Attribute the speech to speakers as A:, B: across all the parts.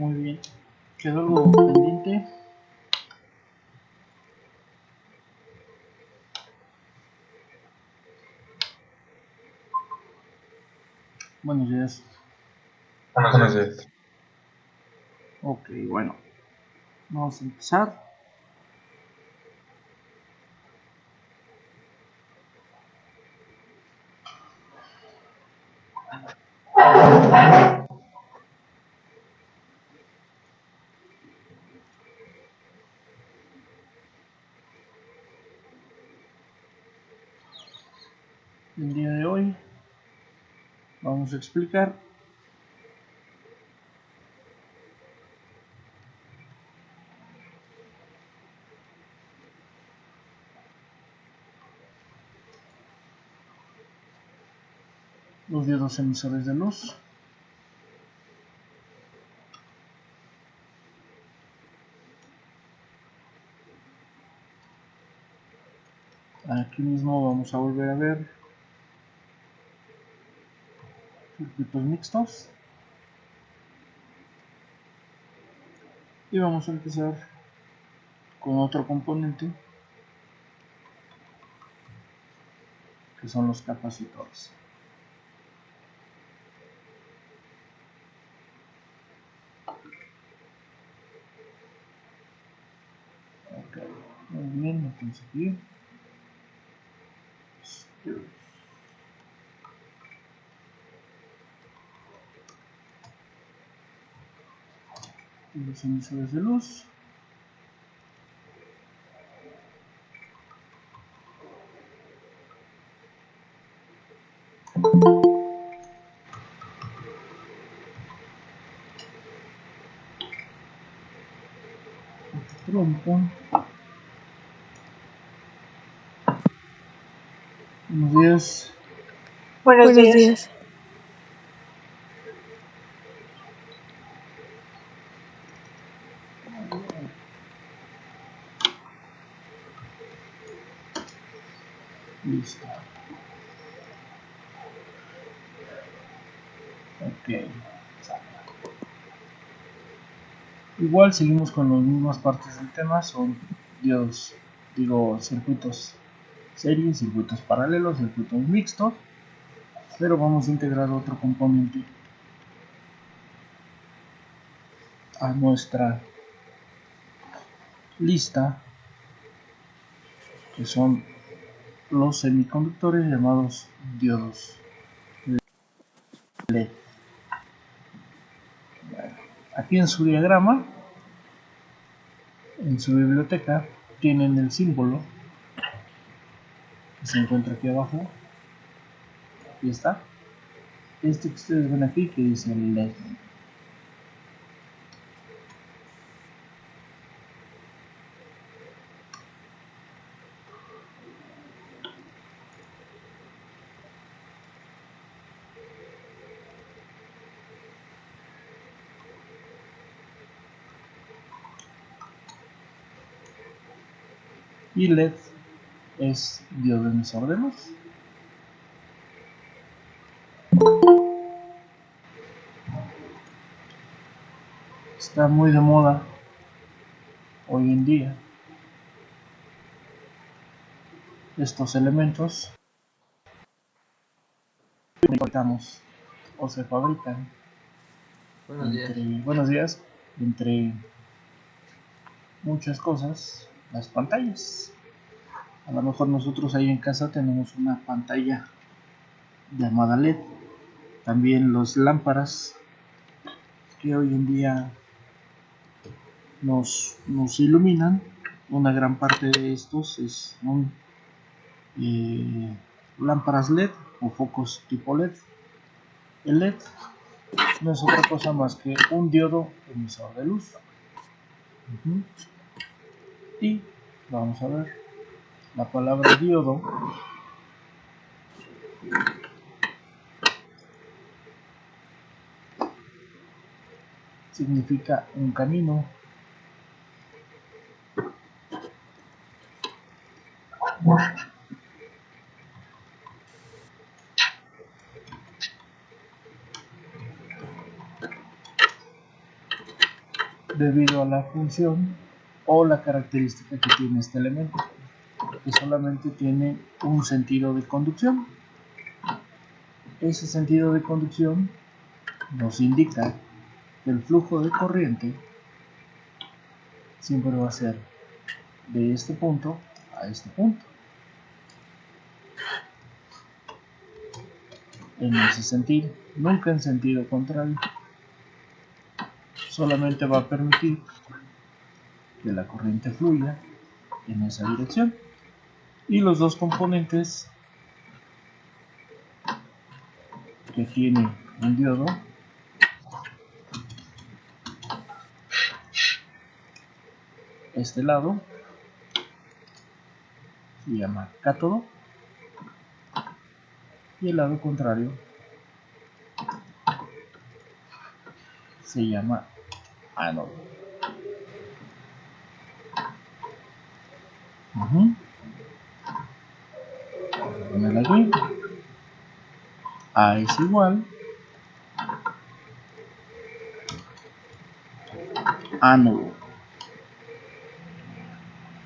A: Muy bien. Quedó algo pendiente. Buenos días.
B: Buenos días.
A: Ok, bueno. Vamos a empezar. El día de hoy vamos a explicar los diodos emisores de luz. Aquí mismo vamos a volver a ver circuitos mixtos. Y vamos a empezar con otro componente que son los capacitores. Ok, muy bien, entonces aquí los emisores de luz. Trompo. Buenos días.
C: Buenos días.
A: Listo. Ok. Igual seguimos con las mismas partes del tema, son diodos, circuitos series, circuitos paralelos, circuitos mixtos, pero vamos a integrar otro componente a nuestra lista, que son los semiconductores llamados diodos LED. Bueno, aquí en su diagrama, en su biblioteca, tienen el símbolo que se encuentra aquí abajo. Aquí está. Este que ustedes ven aquí que dice LED. Y LED es diodo emisor de luz. Está muy de moda hoy en día estos elementos fabricamos o se fabrican buenos días, entre muchas cosas, las pantallas. A lo mejor nosotros ahí en casa tenemos una pantalla llamada LED. También las lámparas que hoy en día nos iluminan. Una gran parte de estos son lámparas LED o focos tipo LED. El LED no es otra cosa más que un diodo emisor de luz. Y vamos a ver la palabra diodo. Significa un camino. debido a la función o la característica que tiene este elemento, que solamente tiene un sentido de conducción. Ese sentido de conducción nos indica que el flujo de corriente siempre va a ser de este punto a este punto. En ese sentido, nunca en sentido contrario. Solamente va a permitir que la corriente fluya en esa dirección. Y los dos componentes que tiene un diodo este lado se llama cátodo y el lado contrario se llama ánodo. Vamos a ponerlo aquí. A es igual ánodo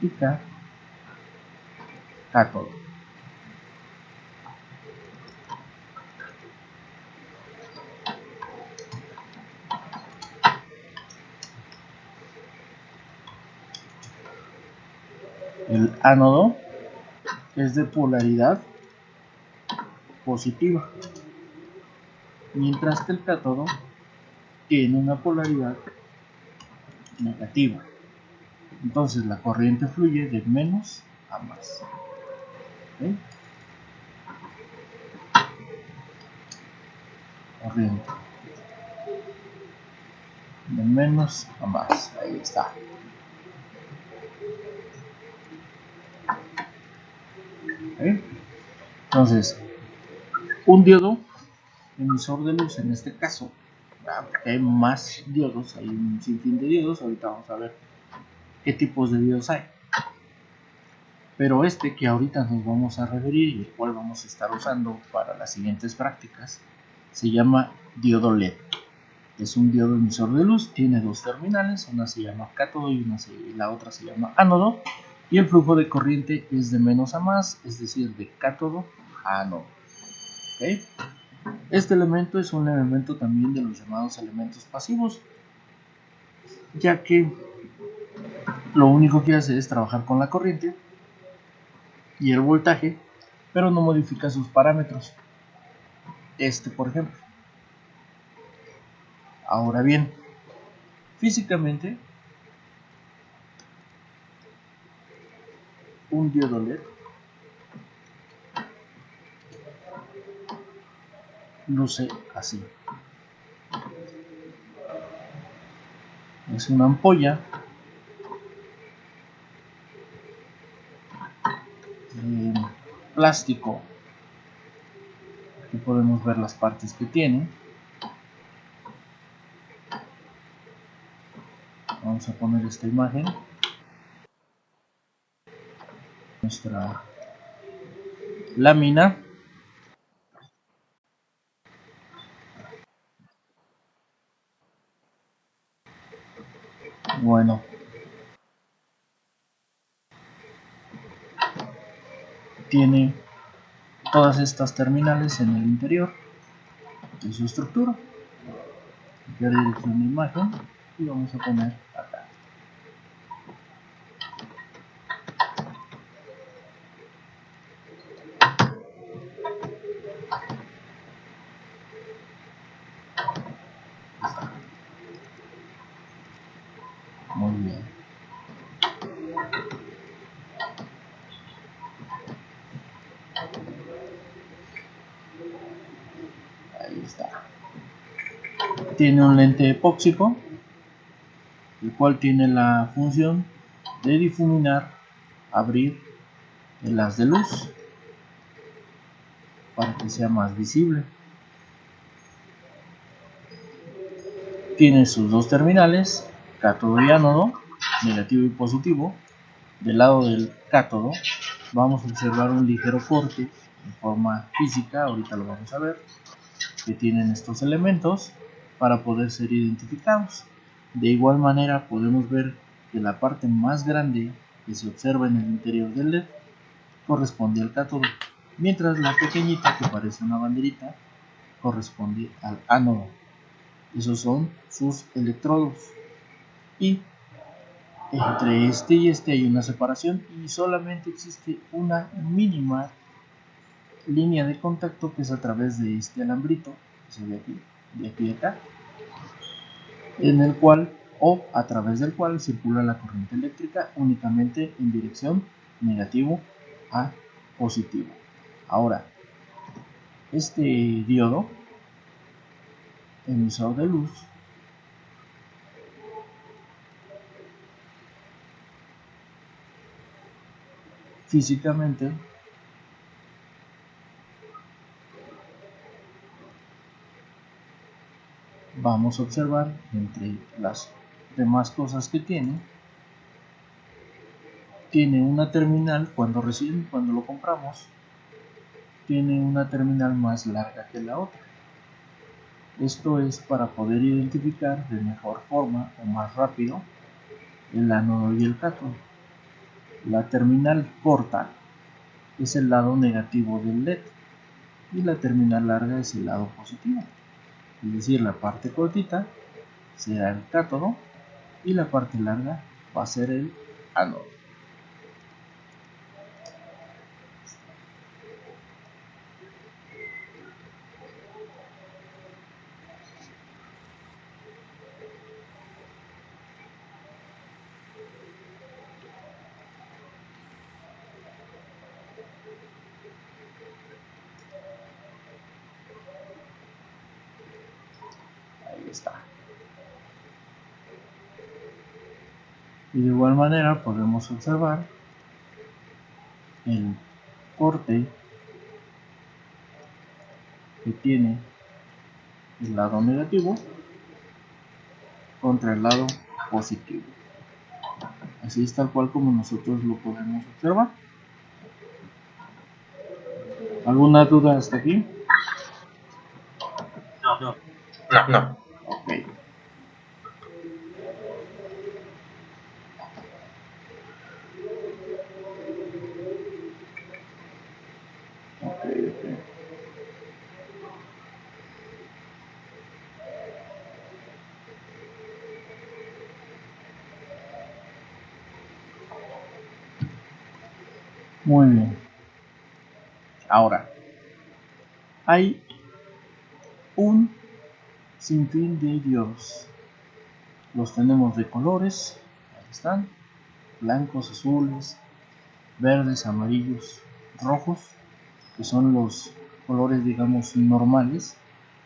A: y K cátodo. El ánodo es de polaridad positiva, mientras que el cátodo tiene una polaridad negativa. Entonces la corriente fluye de menos a más. ¿Okay? Corriente de menos a más. Ahí está. ¿Okay? Entonces, un diodo emisor de luz en este caso, porque hay más diodos, hay un sinfín de diodos, ahorita vamos a ver qué tipos de diodos hay. Pero este que ahorita nos vamos a referir y el cual vamos a estar usando para las siguientes prácticas, se llama diodo LED. Es un diodo emisor de luz, tiene dos terminales, una se llama cátodo y la otra se llama ánodo, y el flujo de corriente es de menos a más, es decir, de cátodo a ánodo. ¿Okay? Este elemento es un elemento también de los llamados elementos pasivos, ya que lo único que hace es trabajar con la corriente y el voltaje, pero no modifica sus parámetros. Este, por ejemplo. Ahora bien, físicamente, un diodo LED luce así. Es una ampolla de plástico. Aquí podemos ver las partes que tiene. Vamos a poner esta imagen. Nuestra lámina. Bueno. Tiene todas estas terminales en el interior de su estructura. Copiar dirección de imagen y vamos a poner acá. Muy bien. Ahí está. Tiene un lente epóxico, el cual tiene la función de difuminar, abrir el haz de luz para que sea más visible. Tiene sus dos terminales, cátodo y ánodo, negativo y positivo. Del lado del cátodo vamos a observar un ligero corte en forma física, ahorita lo vamos a ver, que tienen estos elementos para poder ser identificados. De igual manera podemos ver que la parte más grande que se observa en el interior del LED corresponde al cátodo, mientras la pequeñita que parece una banderita corresponde al ánodo. Esos son sus electrodos, y entre este y este hay una separación y solamente existe una mínima línea de contacto que es a través de este alambrito que se ve aquí, de aquí a acá, en el cual o a través del cual circula la corriente eléctrica únicamente en dirección negativo a positivo. Ahora, este diodo emisor de luz físicamente vamos a observar, entre las demás cosas que tiene una terminal. Cuando lo compramos, tiene una terminal más larga que la otra. Esto es para poder identificar de mejor forma o más rápido el ánodo y el cátodo. La terminal corta es el lado negativo del LED y la terminal larga es el lado positivo. Es decir, la parte cortita será el cátodo y la parte larga va a ser el ánodo. Ahí está. Y de igual manera podemos observar el corte que tiene el lado negativo contra el lado positivo. Así es tal cual como nosotros lo podemos observar. ¿Alguna duda hasta aquí?
B: No.
A: Ok. Muy bien. Ahora, hay un sinfín de diodos. Los tenemos de colores, ahí están, blancos, azules, verdes, amarillos, rojos, que son los colores, digamos, normales,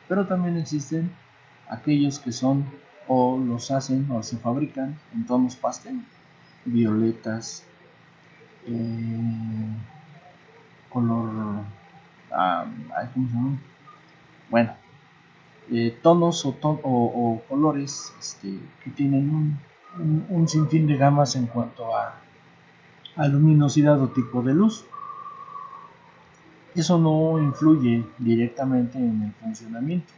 A: pero también existen aquellos que son o los hacen o se fabrican en tonos pastel, violetas, color, ¿cómo se llama? Bueno, tonos o colores que tienen un sinfín de gamas en cuanto a luminosidad o tipo de luz. Eso no influye directamente en el funcionamiento,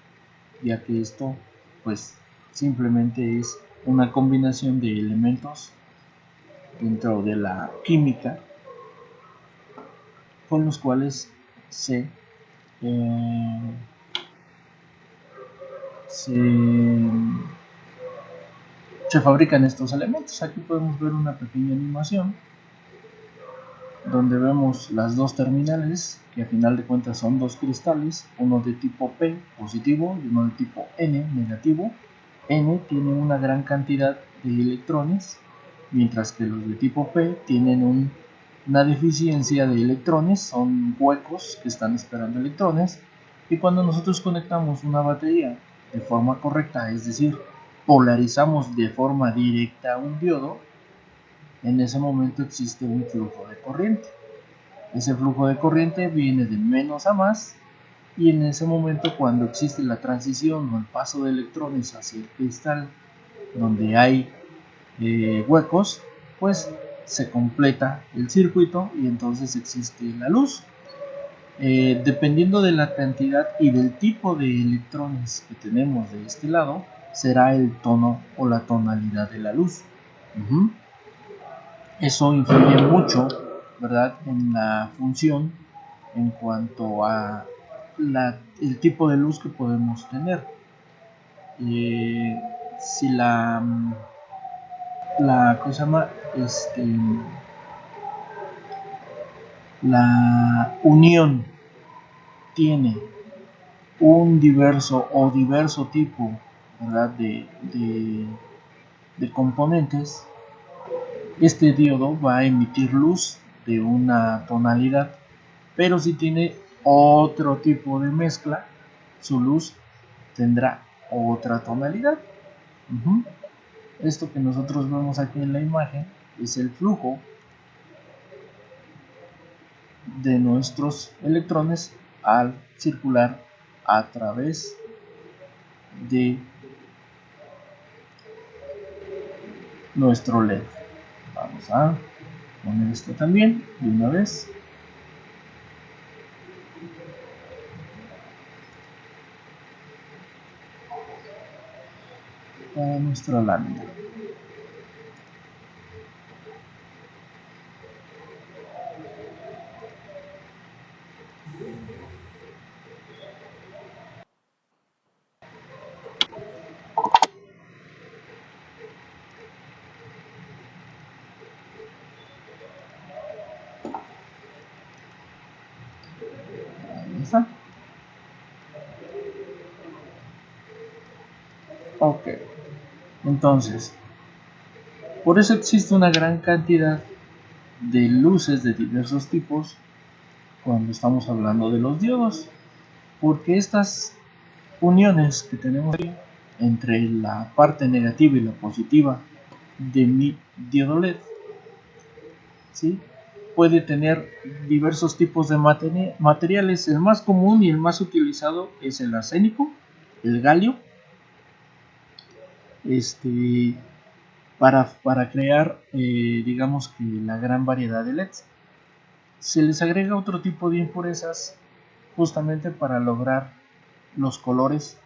A: ya que esto pues simplemente es una combinación de elementos dentro de la química con los cuales se fabrican estos elementos. Aquí podemos ver una pequeña animación donde vemos las dos terminales, que a final de cuentas son dos cristales, uno de tipo P positivo y uno de tipo N negativo. N tiene una gran cantidad de electrones, mientras que los de tipo P tienen una deficiencia de electrones, son huecos que están esperando electrones. Y cuando nosotros conectamos una batería de forma correcta, es decir, polarizamos de forma directa un diodo, en ese momento existe un flujo de corriente. Ese flujo de corriente viene de menos a más, y en ese momento, cuando existe la transición o el paso de electrones hacia el cristal donde hay huecos, pues se completa el circuito y entonces existe la luz. Dependiendo de la cantidad y del tipo de electrones que tenemos de este lado, será el tono o la tonalidad de la luz. Eso influye mucho, ¿verdad?, en la función en cuanto a el tipo de luz que podemos tener. Si la cosa llama la unión tiene un diverso tipo, ¿verdad?, de componentes, este diodo va a emitir luz de una tonalidad, pero si tiene otro tipo de mezcla, su luz tendrá otra tonalidad. Esto que nosotros vemos aquí en la imagen es el flujo de nuestros electrones al circular a través de nuestro LED. Vamos a poner esto también de una vez. Para nuestra lámina. Ahí está. Ok. Entonces, por eso existe una gran cantidad de luces de diversos tipos cuando estamos hablando de los diodos, porque estas uniones que tenemos aquí entre la parte negativa y la positiva de mi diodo LED, ¿sí?, puede tener diversos tipos de materiales. El más común y el más utilizado es el arsénico, el galio, para crear digamos que la gran variedad de LEDs. Se les agrega otro tipo de impurezas justamente para lograr los colores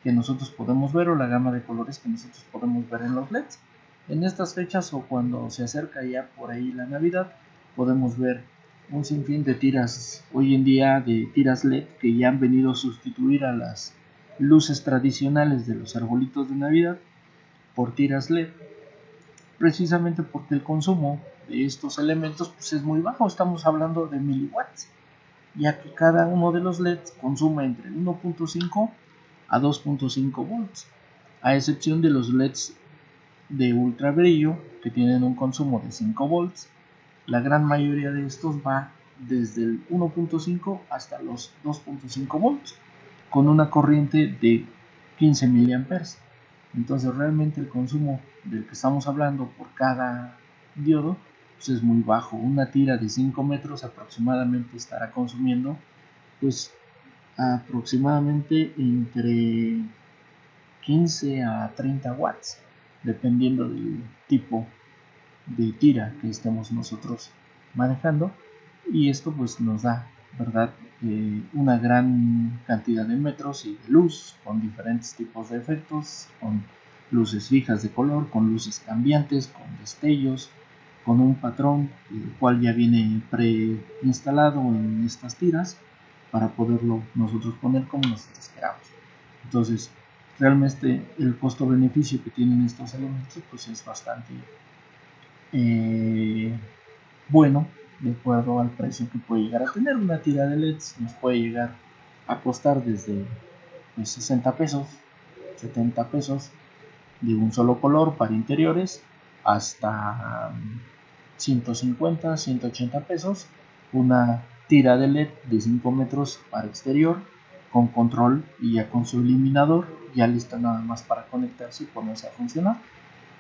A: que nosotros podemos ver, o la gama de colores que nosotros podemos ver en los LEDs. En estas fechas, o cuando se acerca ya por ahí la Navidad, podemos ver un sinfín de tiras hoy en día, de tiras LED, que ya han venido a sustituir a las luces tradicionales de los arbolitos de Navidad por tiras LED, precisamente porque el consumo de estos elementos pues es muy bajo. Estamos hablando de miliwatts, ya que cada uno de los LEDs consume entre 1.5 a 2.5 volts, a excepción de los LEDs de ultra brillo, que tienen un consumo de 5 volts. La gran mayoría de estos va desde el 1.5 hasta los 2.5 volts, con una corriente de 15 miliamperes. Entonces realmente el consumo del que estamos hablando por cada diodo pues es muy bajo. Una tira de 5 metros aproximadamente estará consumiendo pues aproximadamente entre 15 a 30 watts, dependiendo del tipo de tira que estemos nosotros manejando, y esto pues nos da, ¿verdad?, una gran cantidad de metros y de luz, con diferentes tipos de efectos, con luces fijas de color, con luces cambiantes, con destellos, con un patrón el cual ya viene preinstalado en estas tiras para poderlo nosotros poner como nosotros queramos. Entonces realmente el costo-beneficio que tienen estos elementos pues es bastante bueno, de acuerdo al precio que puede llegar a tener. Una tira de LEDs nos puede llegar a costar desde 60 pesos, 70 pesos de un solo color para interiores, hasta 150, 180 pesos una tira de LED de 5 metros para exterior, con control y ya con su eliminador, ya lista nada más para conectarse y ponerse a funcionar.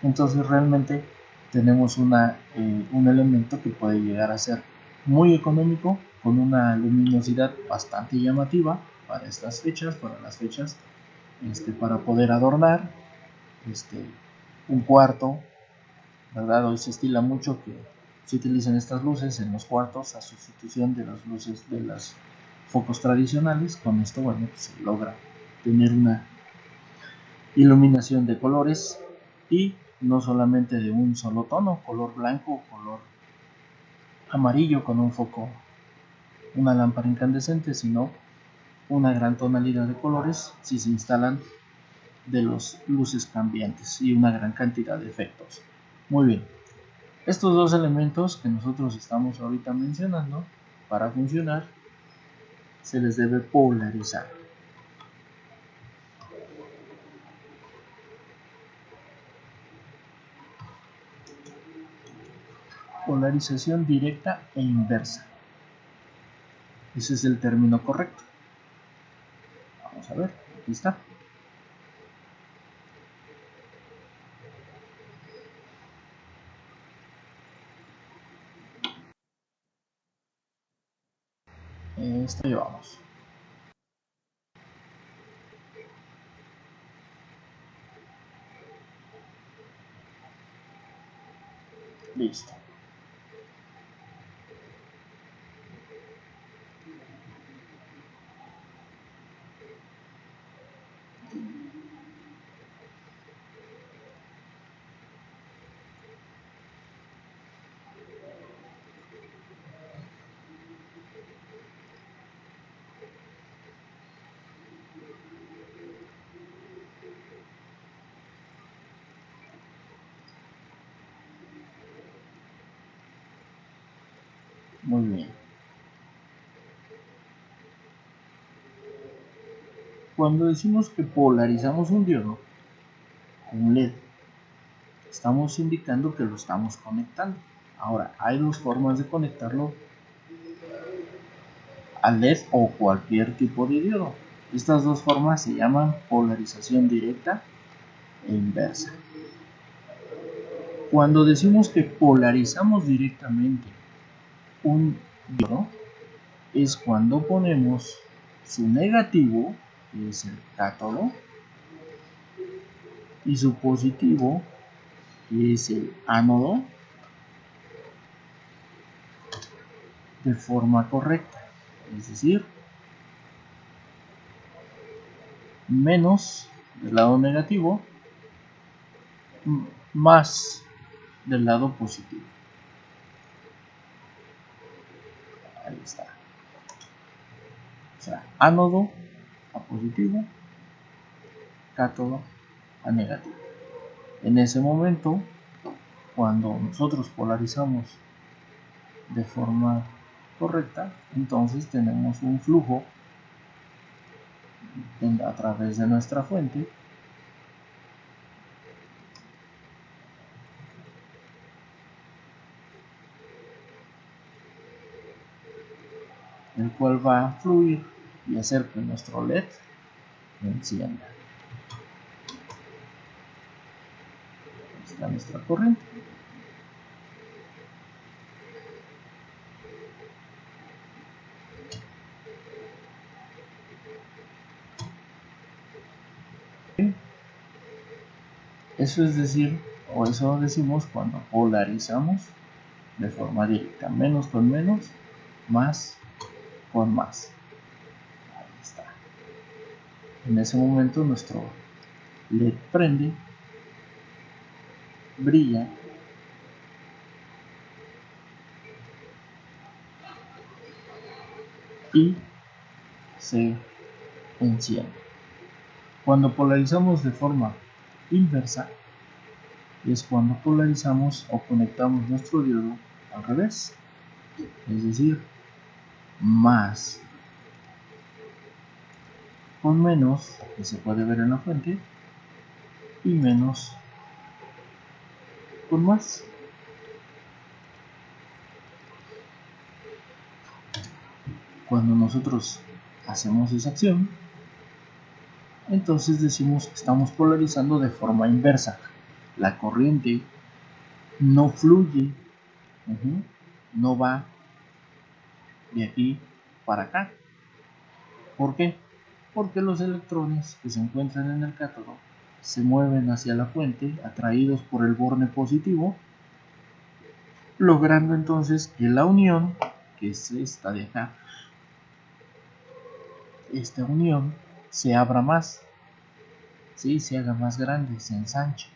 A: Entonces realmente tenemos un elemento que puede llegar a ser muy económico, con una luminosidad bastante llamativa para estas fechas, para las fechas, para poder adornar un cuarto, ¿verdad? Hoy se estila mucho que se utilicen estas luces en los cuartos a sustitución de las luces de los focos tradicionales. Con esto, bueno, pues se logra tener iluminación de colores y no solamente de un solo tono, color blanco o color amarillo con un foco, una lámpara incandescente, sino una gran tonalidad de colores si se instalan de los luces cambiantes y una gran cantidad de efectos. Muy bien, estos dos elementos que nosotros estamos ahorita mencionando, para funcionar se les debe polarizar. Polarización directa e inversa. Ese es el término correcto. Vamos a ver, aquí está. Esto llevamos. Listo. Muy bien. Cuando decimos que polarizamos un diodo con un LED, estamos indicando que lo estamos conectando. Ahora, hay dos formas de conectarlo al LED o cualquier tipo de diodo. Estas dos formas se llaman polarización directa e inversa. Cuando decimos que polarizamos directamente un diodo, es cuando ponemos su negativo, que es el cátodo, y su positivo, que es el ánodo, de forma correcta, es decir, menos del lado negativo, más del lado positivo. Ahí está. O sea, ánodo a positivo, cátodo a negativo. En ese momento, cuando nosotros polarizamos de forma correcta, entonces tenemos un flujo a través de nuestra fuente el cual va a fluir y hacer que nuestro LED encienda. Está nuestra corriente. Eso es decir, o eso decimos cuando polarizamos de forma directa, menos con menos, más con más. Ahí está. En ese momento nuestro LED prende, brilla y se enciende. Cuando polarizamos de forma inversa es cuando polarizamos o conectamos nuestro diodo al revés, es decir, más con menos, que se puede ver en la fuente, y menos con más. Cuando nosotros hacemos esa acción, entonces decimos que estamos polarizando de forma inversa. La corriente no fluye, no va de aquí para acá. ¿Por qué? Porque los electrones que se encuentran en el cátodo se mueven hacia la fuente atraídos por el borne positivo, logrando entonces que la unión, que es esta de acá, esta unión se abra más ¿sí? Se haga más grande, se ensanche.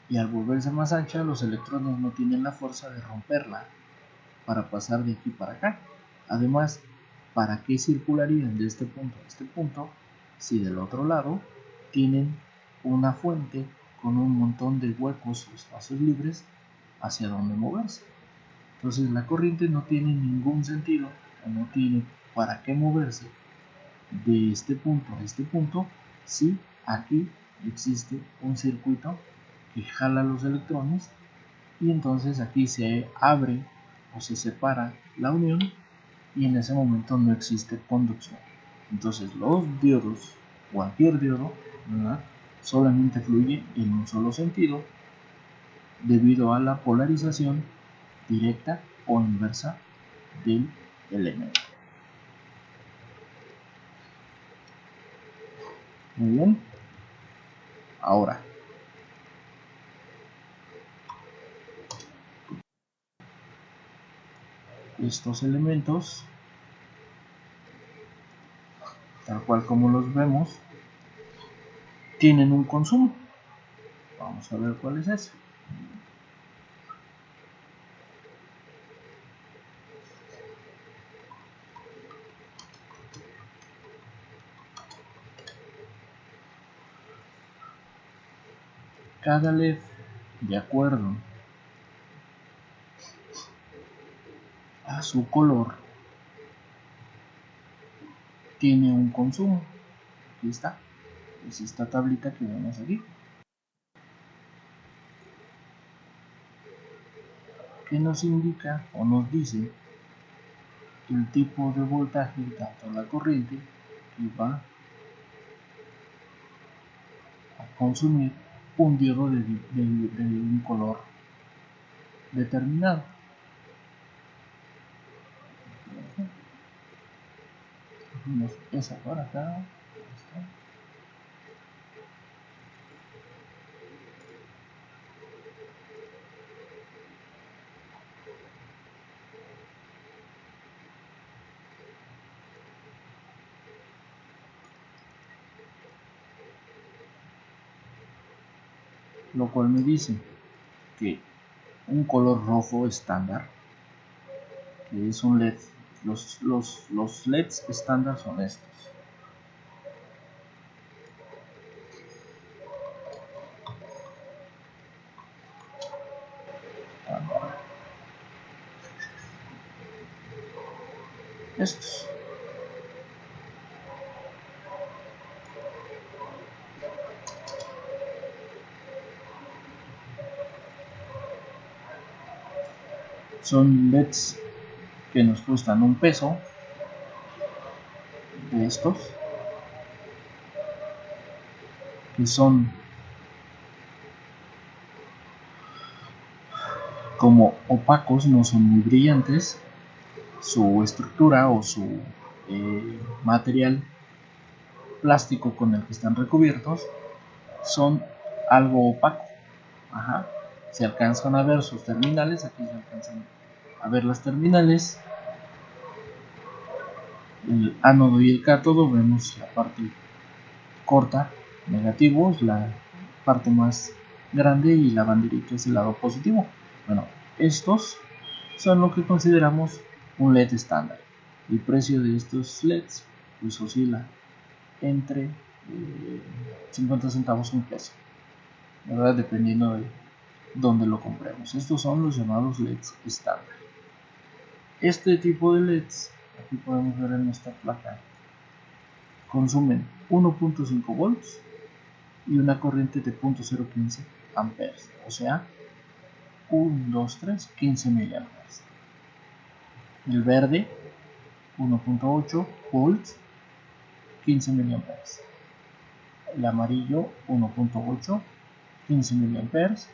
A: Y al volverse más ancha, los electrones no tienen la fuerza de romperla para pasar de aquí para acá. Además, ¿para qué circularían de este punto a este punto si del otro lado tienen una fuente con un montón de huecos o espacios libres hacia donde moverse? Entonces la corriente no tiene ningún sentido, o no tiene para qué moverse de este punto a este punto si aquí existe un circuito que jala los electrones y entonces aquí se abre o se separa la unión y en ese momento no existe conducción. Entonces los diodos, cualquier diodo, ¿verdad?, solamente fluye en un solo sentido debido a la polarización directa o inversa del elemento. Muy bien. Ahora, estos elementos, tal cual como los vemos, tienen un consumo. Vamos a ver cuál es ese. Cada LED, de acuerdo a su color, tiene un consumo. Aquí está. Es esta tablita que vemos aquí. Que nos indica o nos dice el tipo de voltaje, tanto la corriente que va a consumir un diodo de un color determinado. Esa por acá. Lo cual me dice que un color rojo estándar, que es un LED, los LEDs estándar son estos. Estos. Son LEDs que nos cuestan un peso, de estos, que son como opacos, no son muy brillantes. Su estructura o su material plástico con el que están recubiertos son algo opaco. Ajá. Se alcanzan a ver sus terminales, aquí se alcanzan a ver las terminales, el ánodo y el cátodo. Vemos la parte corta, negativo, es la parte más grande, y la banderita es el lado positivo. Bueno, estos son lo que consideramos un LED estándar. El precio de estos LEDs pues oscila entre 50 centavos a un peso, ¿verdad?, dependiendo de dónde lo compremos. Estos son los llamados LEDs estándar. Este tipo de LEDs, aquí podemos ver en esta placa, consumen 1.5 volts y una corriente de 0.015 amperes, o sea, 15 miliamperes. El verde, 1.8 volts, 15 miliamperes. El amarillo, 1.8, 15 miliamperes.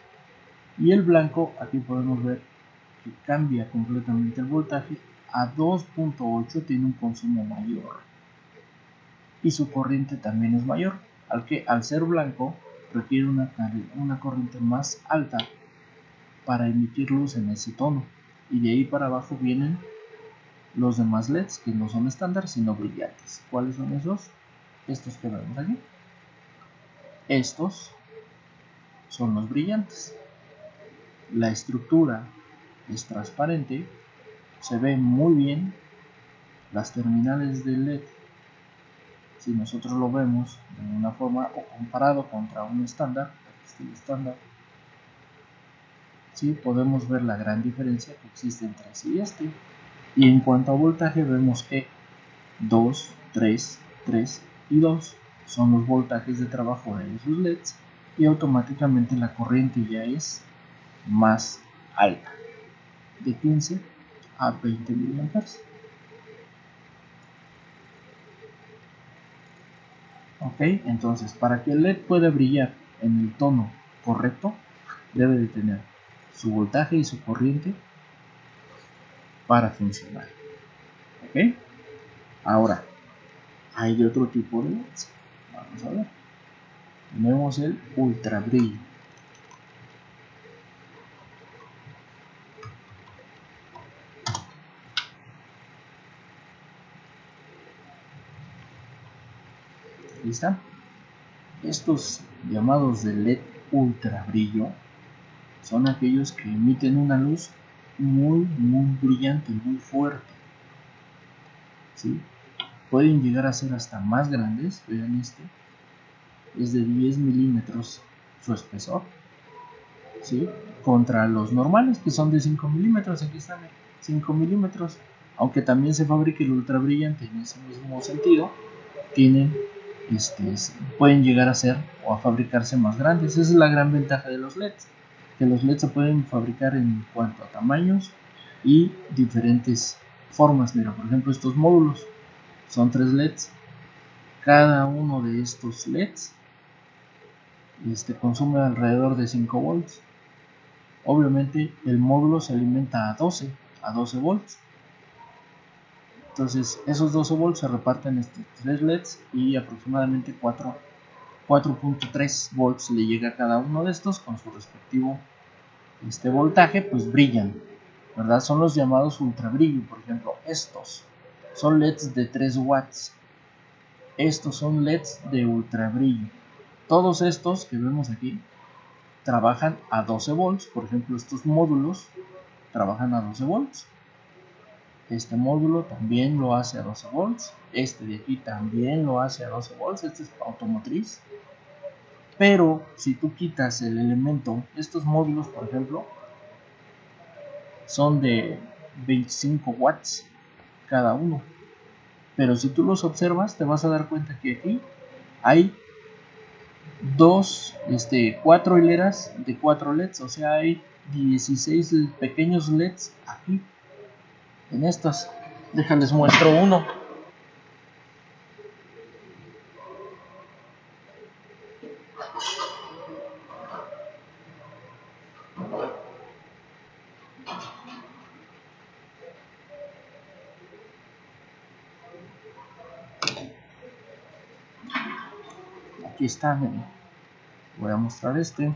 A: Y el blanco, aquí podemos ver que cambia completamente el voltaje. A 2.8 tiene un consumo mayor y su corriente también es mayor, al ser blanco requiere una corriente más alta para emitir luz en ese tono, y de ahí para abajo vienen los demás LEDs que no son estándar sino brillantes. ¿Cuáles son esos? Estos que vemos aquí. Estos son los brillantes. La estructura es transparente, se ve muy bien. Las terminales de LED, si nosotros lo vemos de una forma o comparado contra un estándar, sí, podemos ver la gran diferencia que existe entre este y este. Y en cuanto a voltaje, vemos que 2, 3, 3 y 2 son los voltajes de trabajo de esos LEDs, y automáticamente la corriente ya es más alta, de 15 a 20 mA. Ok, entonces para que el LED pueda brillar en el tono correcto, debe de tener su voltaje y su corriente para funcionar. Ok, ahora hay de otro tipo de LEDs. Vamos a ver. Tenemos el ultra brillo. ¿Lista? Estos llamados de LED ultra brillo son aquellos que emiten una luz muy brillante, muy fuerte. ¿Sí? Pueden llegar a ser hasta más grandes. Vean, este es de 10 milímetros su espesor, ¿sí? Contra los normales, que son de 5 milímetros. Aquí están 5 milímetros, aunque también se fabrica el ultra brillante en ese mismo sentido. Tienen pueden llegar a ser o a fabricarse más grandes. Esa es la gran ventaja de los LEDs, que los LEDs se pueden fabricar en cuanto a tamaños y diferentes formas. Mira, por ejemplo, estos módulos son 3 LEDs. Cada uno de estos LEDs consume alrededor de 5 volts. Obviamente el módulo se alimenta a 12 volts. Entonces esos 12 volts se reparten en 3 LEDs y aproximadamente 4.3 volts le llega a cada uno de estos con su respectivo voltaje. Pues brillan, ¿verdad? Son los llamados ultra brillo. Por ejemplo, estos son LEDs de 3 watts. Estos son LEDs de ultra brillo. Todos estos que vemos aquí trabajan a 12 volts. Por ejemplo, estos módulos trabajan a 12 volts. Este módulo también lo hace a 12 volts. Este de aquí también lo hace a 12 volts. Este es automotriz. Pero si tú quitas el elemento, estos módulos, por ejemplo, son de 25 watts cada uno. Pero si tú los observas, te vas a dar cuenta que aquí hay 4 hileras de 4 LEDs. O sea, hay 16 pequeños LEDs aquí en estas. Déjales muestro uno. Aquí está, miren. Voy a mostrar este.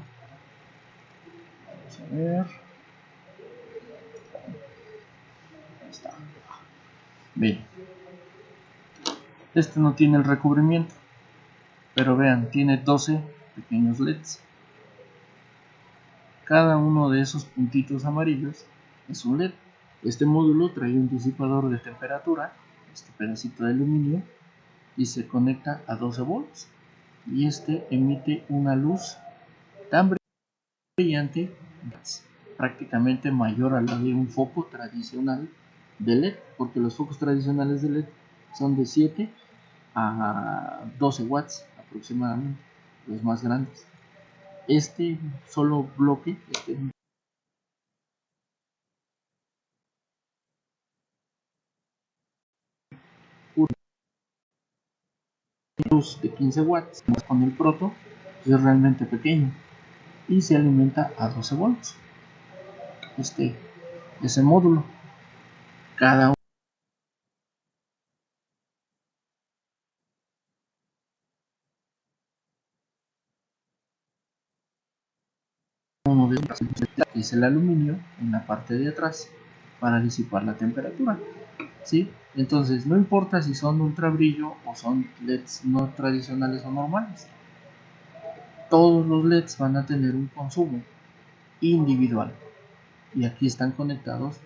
A: Vamos a ver. Ahí está. Bien. Este no tiene el recubrimiento, pero vean, tiene 12 pequeños LEDs. Cada uno de esos puntitos amarillos es un LED. Este módulo trae un disipador de temperatura, este pedacito de aluminio, y se conecta a 12 volts. Y este emite una luz tan brillante, prácticamente mayor a la de un foco tradicional de LED, porque los focos tradicionales de LED son de 7 a 12 watts aproximadamente, los más grandes. Este solo bloque, luz de 15 watts con el proto, es realmente pequeño y se alimenta a 12 volts. Ese módulo, cada uno de ellos es el aluminio en la parte de atrás para disipar la temperatura. ¿Sí? Entonces no importa si son ultra brillo o son LEDs no tradicionales o normales, todos los LEDs van a tener un consumo individual y aquí están conectados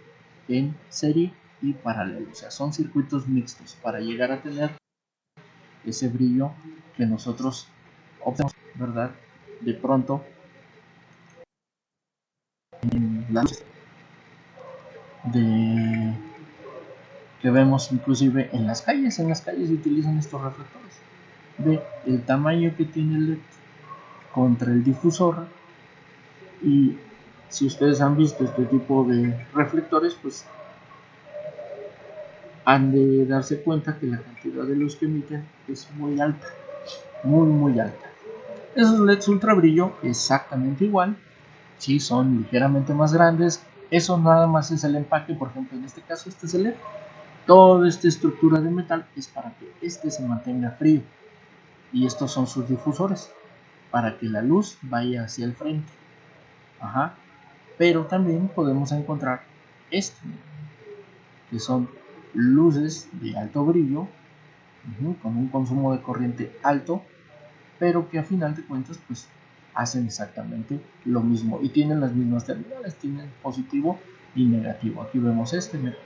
A: en serie y paralelo, o sea, son circuitos mixtos para llegar a tener ese brillo que nosotros obtenemos, ¿verdad? De pronto en la luz que vemos inclusive en las calles se utilizan estos reflectores. Ve el tamaño que tiene el LED contra el difusor, y si ustedes han visto este tipo de reflectores, pues han de darse cuenta que la cantidad de luz que emiten es muy alta, muy alta. Esos LEDs ultra brillo exactamente igual, sí, son ligeramente más grandes. Eso nada más es el empaque. Por ejemplo, en este caso este es el LED. Toda esta estructura de metal es para que este se mantenga frío, y estos son sus difusores para que la luz vaya hacia el frente. Ajá. Pero también podemos encontrar esto, que son luces de alto brillo, con un consumo de corriente alto, pero que a final de cuentas pues hacen exactamente lo mismo y tienen las mismas terminales, tienen positivo y negativo. Aquí vemos este, mira.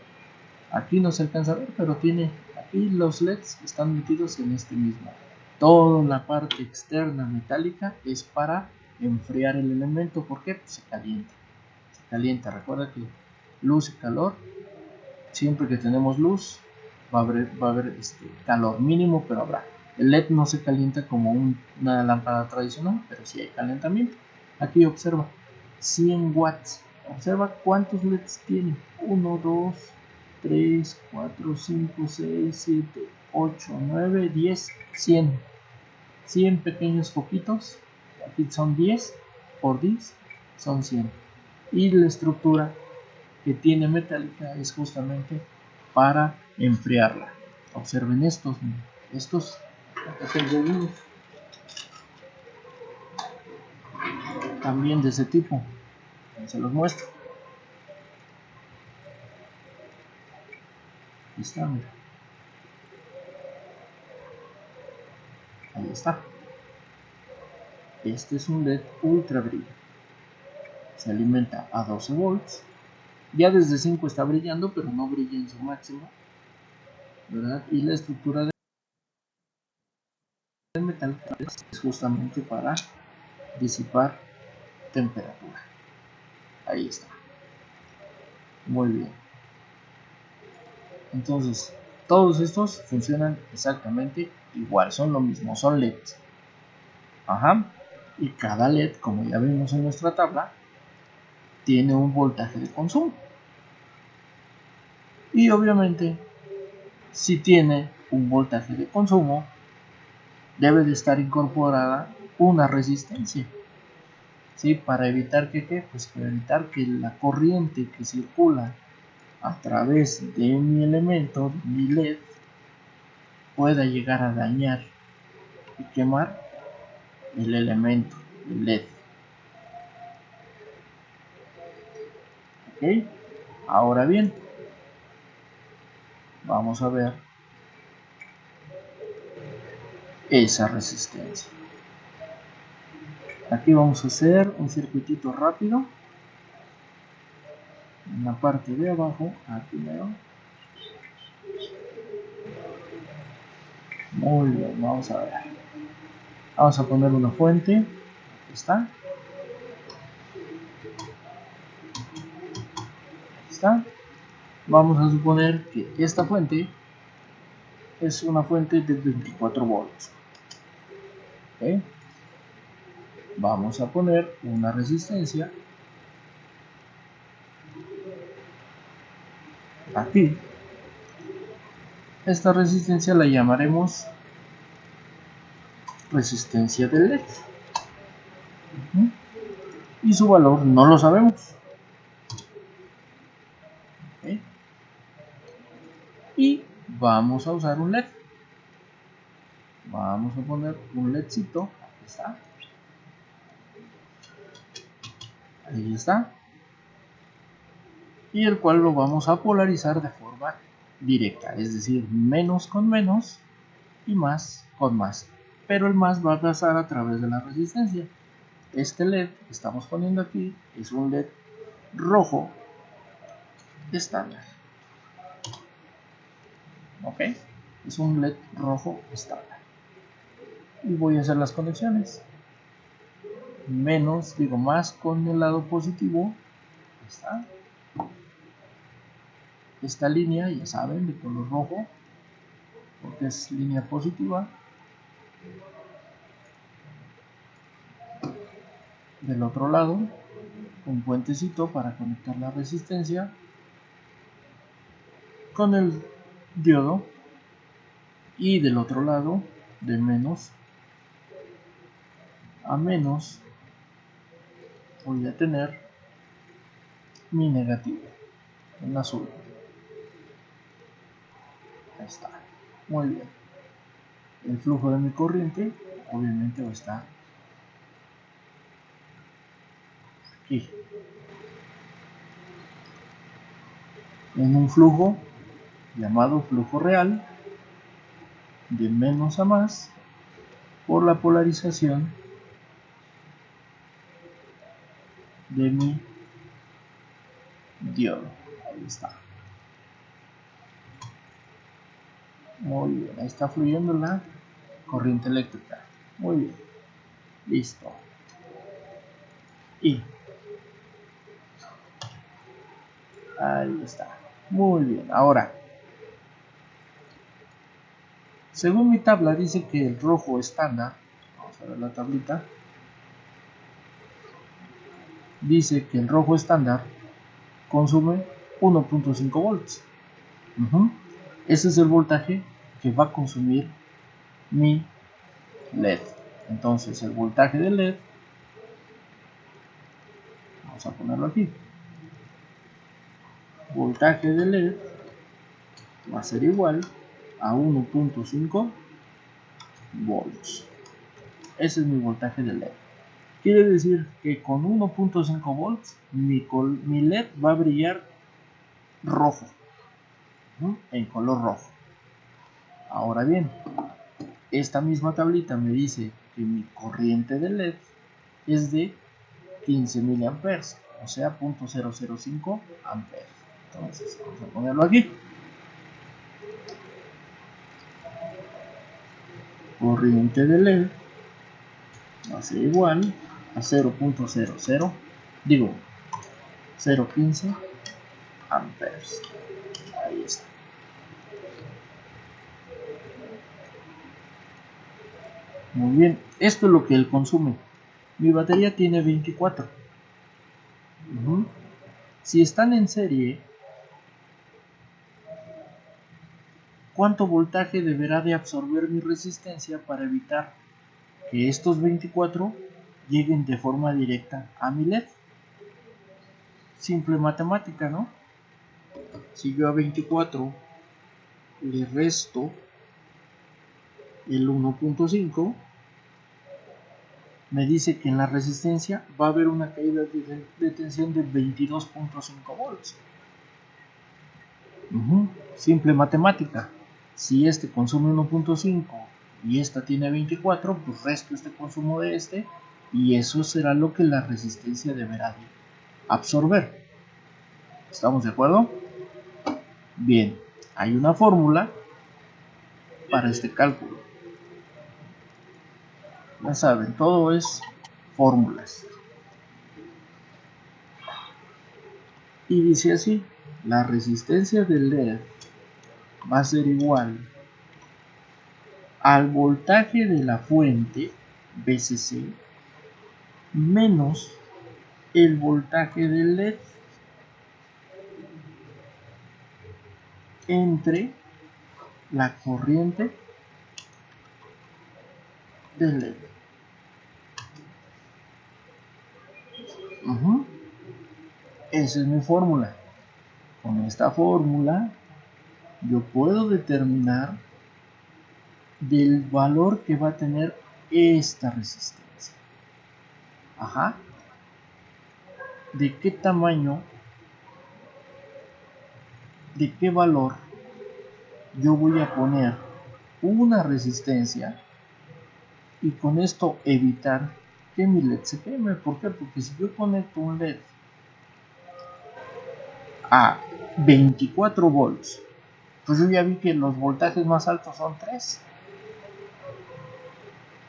A: Aquí no se alcanza a ver, pero tiene aquí los LEDs están metidos en este mismo. Toda la parte externa metálica es para enfriar el elemento, porque pues se calienta. Recuerda que luz y calor, siempre que tenemos luz va a haber calor mínimo, pero habrá. El LED no se calienta como una lámpara tradicional, pero sí hay calentamiento. Aquí observa 100 watts. Observa cuántos LEDs tiene. 1, 2, 3, 4, 5, 6, 7, 8, 9, 10, 100. 100 pequeños foquitos. Aquí son 10 por 10, son 100. Y la estructura que tiene metálica es justamente para enfriarla. Observen estos, acá tengo unos también de ese tipo, se los muestro. Ahí está, mira. Ahí está. Este es un LED ultra brillo. Se alimenta a 12 volts. Ya desde 5 está brillando, pero no brilla en su máximo, ¿verdad? Y la estructura del metal es justamente para disipar temperatura. Ahí está. Muy bien. Entonces, todos estos funcionan exactamente igual, son lo mismo, son LEDs. Ajá. Y cada LED, como ya vimos en nuestra tabla, tiene un voltaje de consumo. Y obviamente, si tiene un voltaje de consumo, debe de estar incorporada una resistencia. ¿Sí? Para evitar que, pues para evitar que la corriente que circula a través de mi elemento, de mi LED, pueda llegar a dañar y quemar el elemento, el LED. ¿Ok? Ahora bien, vamos a ver esa resistencia. Aquí vamos a hacer un circuitito rápido. En la parte de abajo, aquí veo. Muy bien, vamos a ver. Vamos a poner una fuente. Aquí está. Aquí está. Vamos a suponer que esta fuente es una fuente de 24 volts. ¿Okay? Vamos a poner una resistencia aquí. Esta resistencia la llamaremos resistencia del LED. Y su valor no lo sabemos. ¿Okay? Y vamos a usar un LED. Vamos a poner un LEDcito. Aquí está. Ahí está. Y el cual lo vamos a polarizar de forma directa, es decir, menos con menos y más con más. pero el más va a pasar a través de la resistencia. Este LED que estamos poniendo aquí es un LED rojo estándar. Ok, es un LED rojo estándar. Y voy a hacer las conexiones. Menos, digo más con el lado positivo. Está. Esta línea, ya saben, de color rojo, porque es línea positiva. Del otro lado, un puentecito para conectar la resistencia con el diodo. Y del otro lado, de menos a menos, voy a tener mi negativo en azul. Ahí está. Muy bien. El flujo de mi corriente obviamente va a estar aquí. En un flujo llamado flujo real, de menos a más, por la polarización de mi diodo. Ahí está. Muy bien, ahí está fluyendo la corriente eléctrica. Muy bien. Listo. Y ahí está. Muy bien. Ahora, según mi tabla dice que el rojo estándar, vamos a ver la tablita, dice que el rojo estándar consume 1.5 volts. Ese es el voltaje que va a consumir mi LED. Entonces el voltaje del LED, vamos a ponerlo aquí, voltaje del LED va a ser igual a 1.5 volts. Ese es mi voltaje del LED. Quiere decir que con 1.5 volts mi LED va a brillar rojo, en color rojo. Ahora bien, esta misma tablita me dice que mi corriente de LED es de 15 miliamperes, o sea 0.005 amperes. Entonces vamos a ponerlo aquí. Corriente de LED va a ser igual a 0.00, digo 0.15 amperes. Ahí está. Muy bien, esto es lo que él consume. Mi batería tiene 24. Si están en serie, ¿cuánto voltaje deberá de absorber mi resistencia para evitar que estos 24 lleguen de forma directa a mi LED? Simple matemática, ¿no? Si yo a 24 le resto el 1.5, me dice que en la resistencia va a haber una caída de tensión de 22.5 volts. Simple matemática. Si este consume 1.5 y esta tiene 24, pues resto este consumo de este y eso será lo que la resistencia deberá de absorber. ¿Estamos de acuerdo? Bien, hay una fórmula para este cálculo. Ya saben, todo es fórmulas. Y dice así, la resistencia del LED va a ser igual al voltaje de la fuente VCC menos el voltaje del LED entre la corriente del LED. Esa es mi fórmula. Con esta fórmula yo puedo determinar del valor que va a tener esta resistencia. De qué tamaño, de qué valor yo voy a poner una resistencia y con esto evitar que mi LED se queme. ¿Por qué? Porque si yo conecto un LED a 24 volts, pues yo ya vi que los voltajes más altos son 3.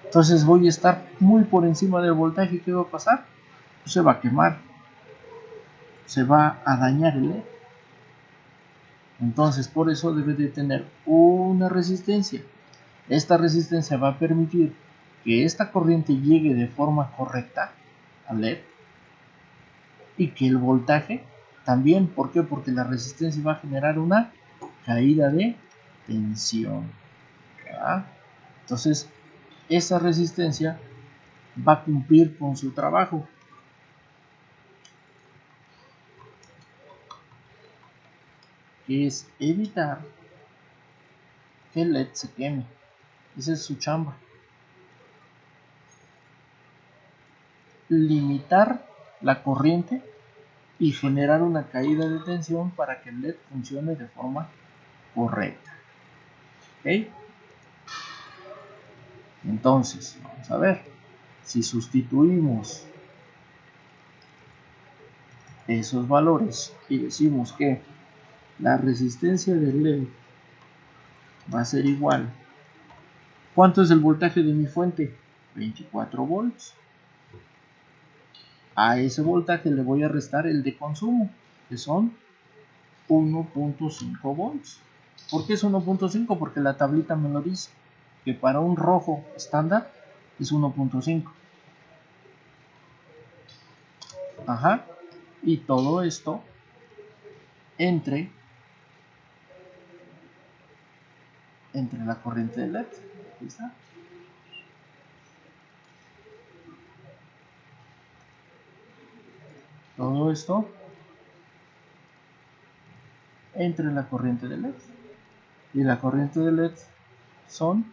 A: Entonces voy a estar muy por encima del voltaje. ¿Qué va a pasar? Pues se va a quemar, se va a dañar el LED. Entonces por eso debe de tener una resistencia. Esta resistencia va a permitir que esta corriente llegue de forma correcta al LED y que el voltaje también. ¿Por qué? Porque la resistencia va a generar una caída de tensión, ¿verdad? Entonces esa resistencia va a cumplir con su trabajo, que es evitar que el LED se queme. Esa es su chamba. Limitar la corriente y generar una caída de tensión para que el LED funcione de forma correcta. ¿Ok? Entonces, vamos a ver. Si sustituimos esos valores y decimos que la resistencia del LED va a ser igual. ¿Cuánto es el voltaje de mi fuente? 24 volts. A ese voltaje le voy a restar el de consumo, que son 1.5 volts. ¿Por qué es 1.5? Porque la tablita me lo dice, que para un rojo estándar es 1.5. Ajá. Y todo esto entre la corriente de LED. Aquí está. Todo esto entre la corriente de LED. Y la corriente de LED son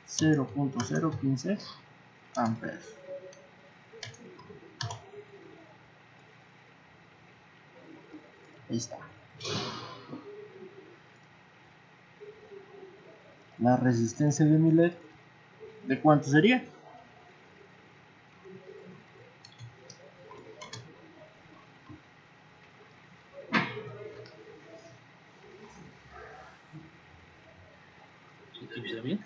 A: 0.015 amperes. Ahí está. La resistencia de mi LED, ¿de cuánto sería?
B: bien?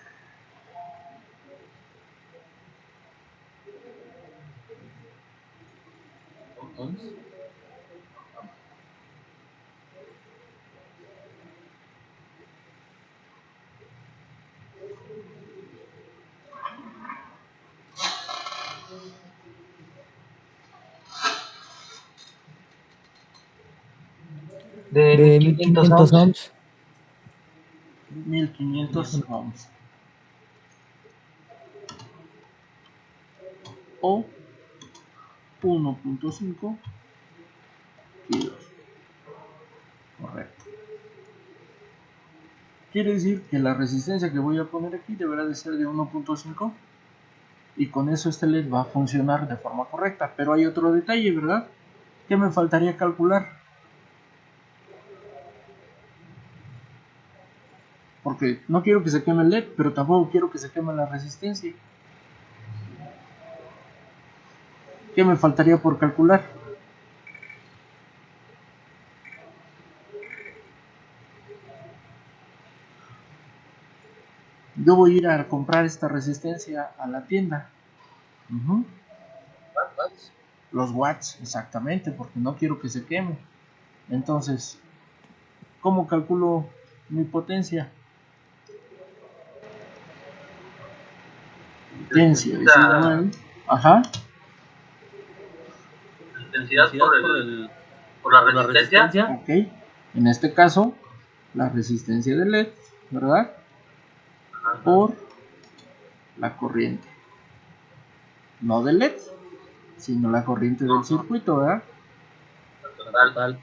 B: De
C: De
B: 1500
C: 1500
B: ohms.
C: ohms.
A: 1500 ohms. O 1.5 kilos. Correcto. Quiere decir que la resistencia que voy a poner aquí deberá de ser de 1.5 y con eso este LED va a funcionar de forma correcta. Pero hay otro detalle, ¿verdad? ¿Qué me faltaría calcular? Porque no quiero que se queme el LED, pero tampoco quiero que se queme la resistencia. ¿Qué me faltaría por calcular? Yo voy a ir a comprar esta resistencia a la tienda. Los watts, exactamente, porque no quiero que se queme. Entonces, ¿cómo calculo mi potencia? Potencia es igual. Ajá.
B: Intensidad por la resistencia.
A: Ok. En este caso, la resistencia del LED, ¿verdad? Por la corriente. No del LED, sino la corriente del circuito, ¿verdad?
B: Total.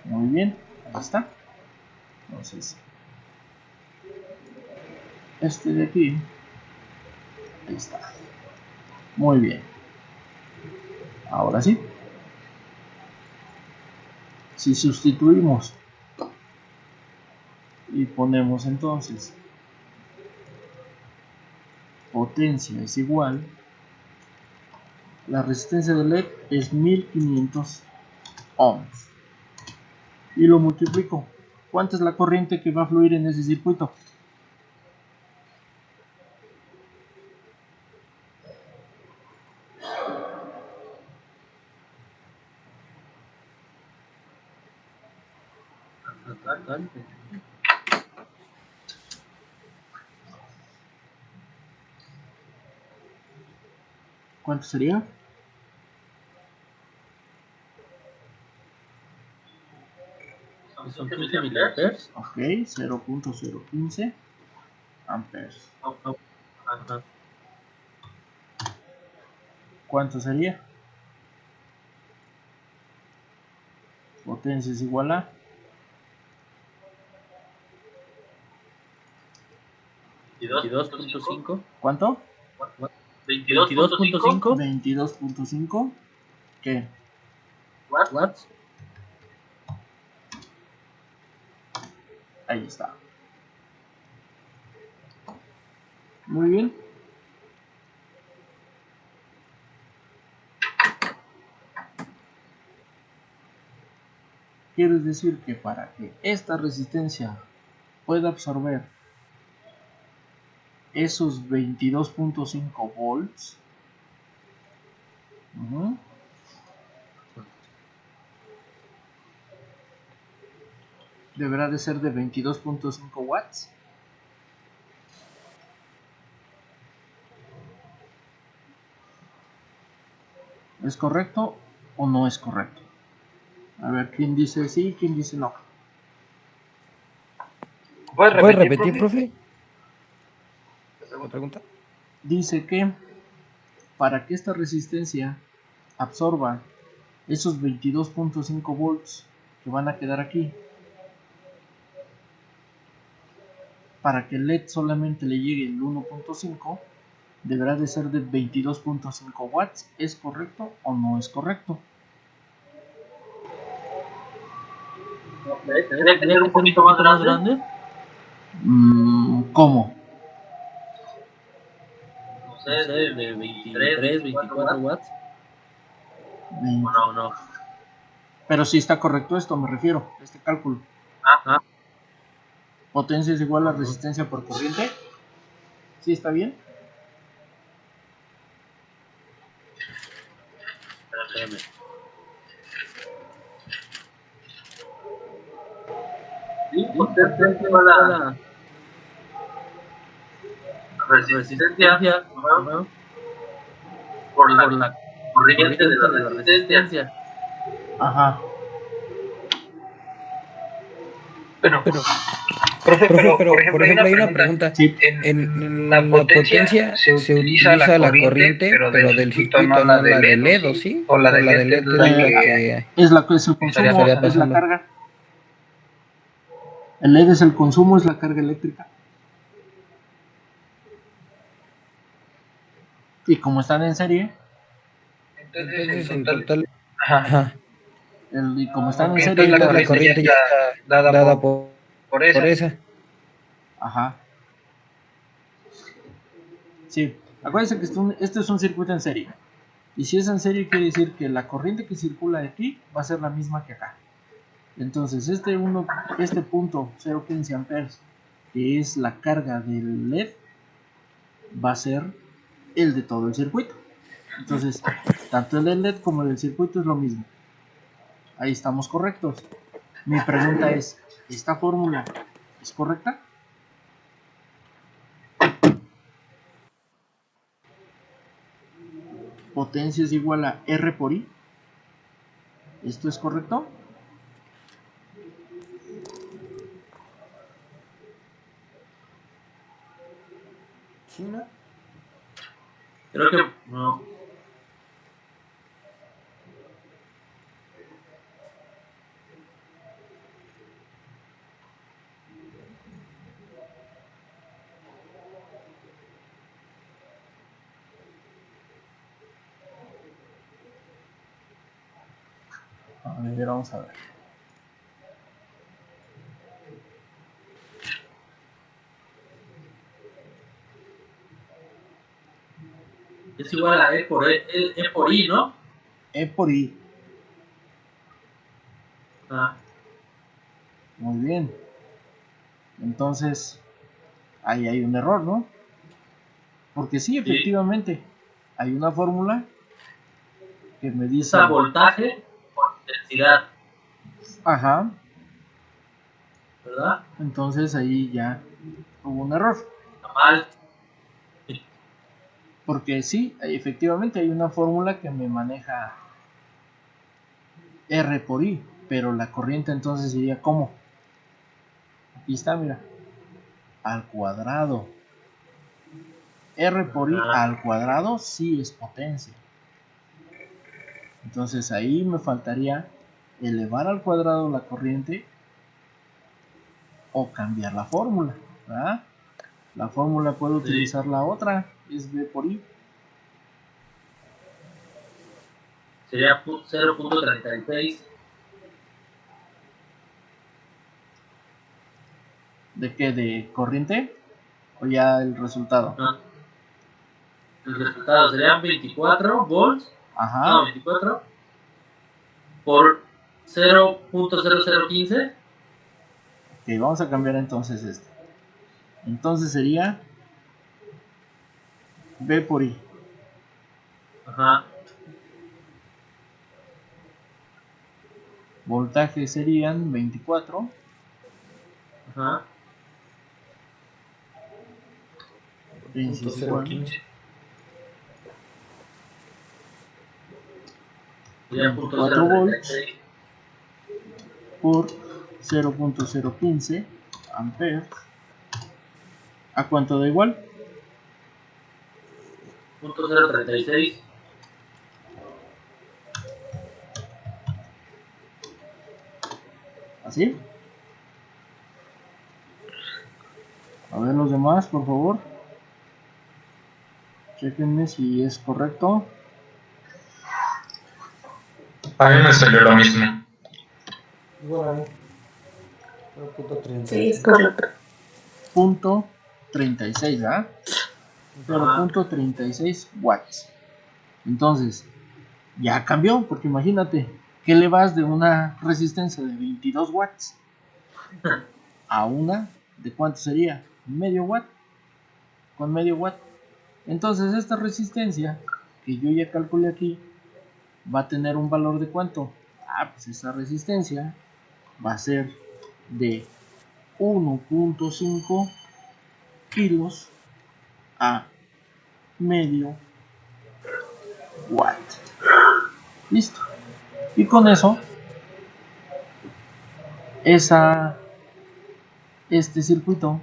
A: Muy bien, ahí está. Entonces, este de aquí, ahí está. Muy bien. Ahora sí. Si sustituimos Y ponemos entonces potencia es igual, la resistencia del LED es 1500 ohms. Y lo multiplico. ¿Cuánta es la corriente que va a fluir en ese circuito? ¿Cuánto sería?
B: Son 15 miliamperes.
A: Ok, 0.015 amperes.
B: Ajá.
A: ¿Cuánto sería? Potencia es igual a
B: 22.5.
A: ¿cuánto?
B: 22.5
A: 22.5 ¿qué?
B: watts.
A: Ahí está. Muy bien. Quiere decir que para que esta resistencia pueda absorber esos 22.5 volts, deberá de ser de 22.5 watts. ¿Es correcto o no es correcto? A ver, ¿quién dice sí, quién dice no?
D: ¿Puedes repetir, profe? ¿La pregunta?
A: Dice que para que esta resistencia absorba esos 22.5 volts que van a quedar aquí, para que el LED solamente le llegue el 1.5, deberá de ser de 22.5 watts. ¿Es correcto o no es correcto?
B: ¿Tendría que ser un poquito más grande?
A: ¿Cómo?
B: No sé, de 23, 24 watts. ¿O no?
A: Pero si está correcto esto, me refiero, este cálculo. Potencia es igual a resistencia por corriente. ¿Sí está bien?
B: Espérame. Sí, potencia es igual a resistencia por la corriente de la resistencia.
A: Ajá.
D: Pero profe, pero por ejemplo, hay una pregunta.
A: Sí.
D: En la potencia se utiliza la corriente, pero del circuito, no la de LED, ¿o sí? O la de LED es la que
A: es el consumo,
D: estaría
A: es la
D: pasando.
A: carga. El LED es el consumo, es la carga eléctrica. Y como están en serie,
D: Entonces, en total, ajá.
A: y como están en
D: Entonces
A: serie,
D: la corriente ya está dada por esa.
A: Ajá. Sí. Acuérdense que este es un circuito en serie. Y si es en serie, quiere decir que la corriente que circula de aquí va a ser la misma que acá. Entonces, este punto 0.15 amperes, que es la carga del LED, va a ser el de todo el circuito. Entonces, tanto el del LED como el del circuito es lo mismo. Ahí estamos correctos. Mi pregunta es, ¿esta fórmula es correcta? Potencia es igual a R por I. ¿Esto es correcto?
D: ¿Sí, no?
B: Creo que no.
A: A ver, vamos a ver.
B: Es igual a E por I, ¿no?
A: E por I. Muy bien. Entonces, ahí hay un error, ¿no? Porque sí, efectivamente, hay una fórmula que me dice...
B: Esa voltaje por intensidad.
A: Ajá.
B: ¿Verdad?
A: Entonces ahí ya hubo un error.
B: Mal.
A: Porque sí, efectivamente hay una fórmula que me maneja R por I, pero la corriente entonces sería ¿cómo? Aquí está, mira. Al cuadrado. R por I al cuadrado sí es potencia. Entonces ahí me faltaría elevar al cuadrado la corriente o cambiar la fórmula, ¿verdad? La fórmula puedo utilizar la otra, es V por I.
B: Sería 0.36.
A: ¿De qué? ¿De corriente? ¿O ya el resultado?
B: El resultado serían 24 volts.
A: Ajá.
B: No, 24 por 0.0015.
A: Ok, vamos a cambiar entonces esto. Entonces sería V por I.
B: Ajá.
A: Voltaje serían 24.
B: Ajá.
D: 0.15.
B: Sería
A: 4 volts por 0.015 amperes. ¿A cuánto da igual?
B: 0.036.
A: ¿Así? A ver los demás, por favor. Chequenme si es correcto.
E: A mí me salió lo mismo.
D: Igual a mí.
C: Sí, es correcto.
A: Punto 36, ¿verdad? 0.36 watts. Entonces, ya cambió, porque imagínate, que le vas de una resistencia de 22 watts a una, ¿de cuánto sería? Medio watt. Con medio watt. Entonces, esta resistencia, que yo ya calculé aquí, va a tener un valor de cuánto. Pues esa resistencia va a ser de 1.5 kilos a medio watt. Listo. Y con eso, este circuito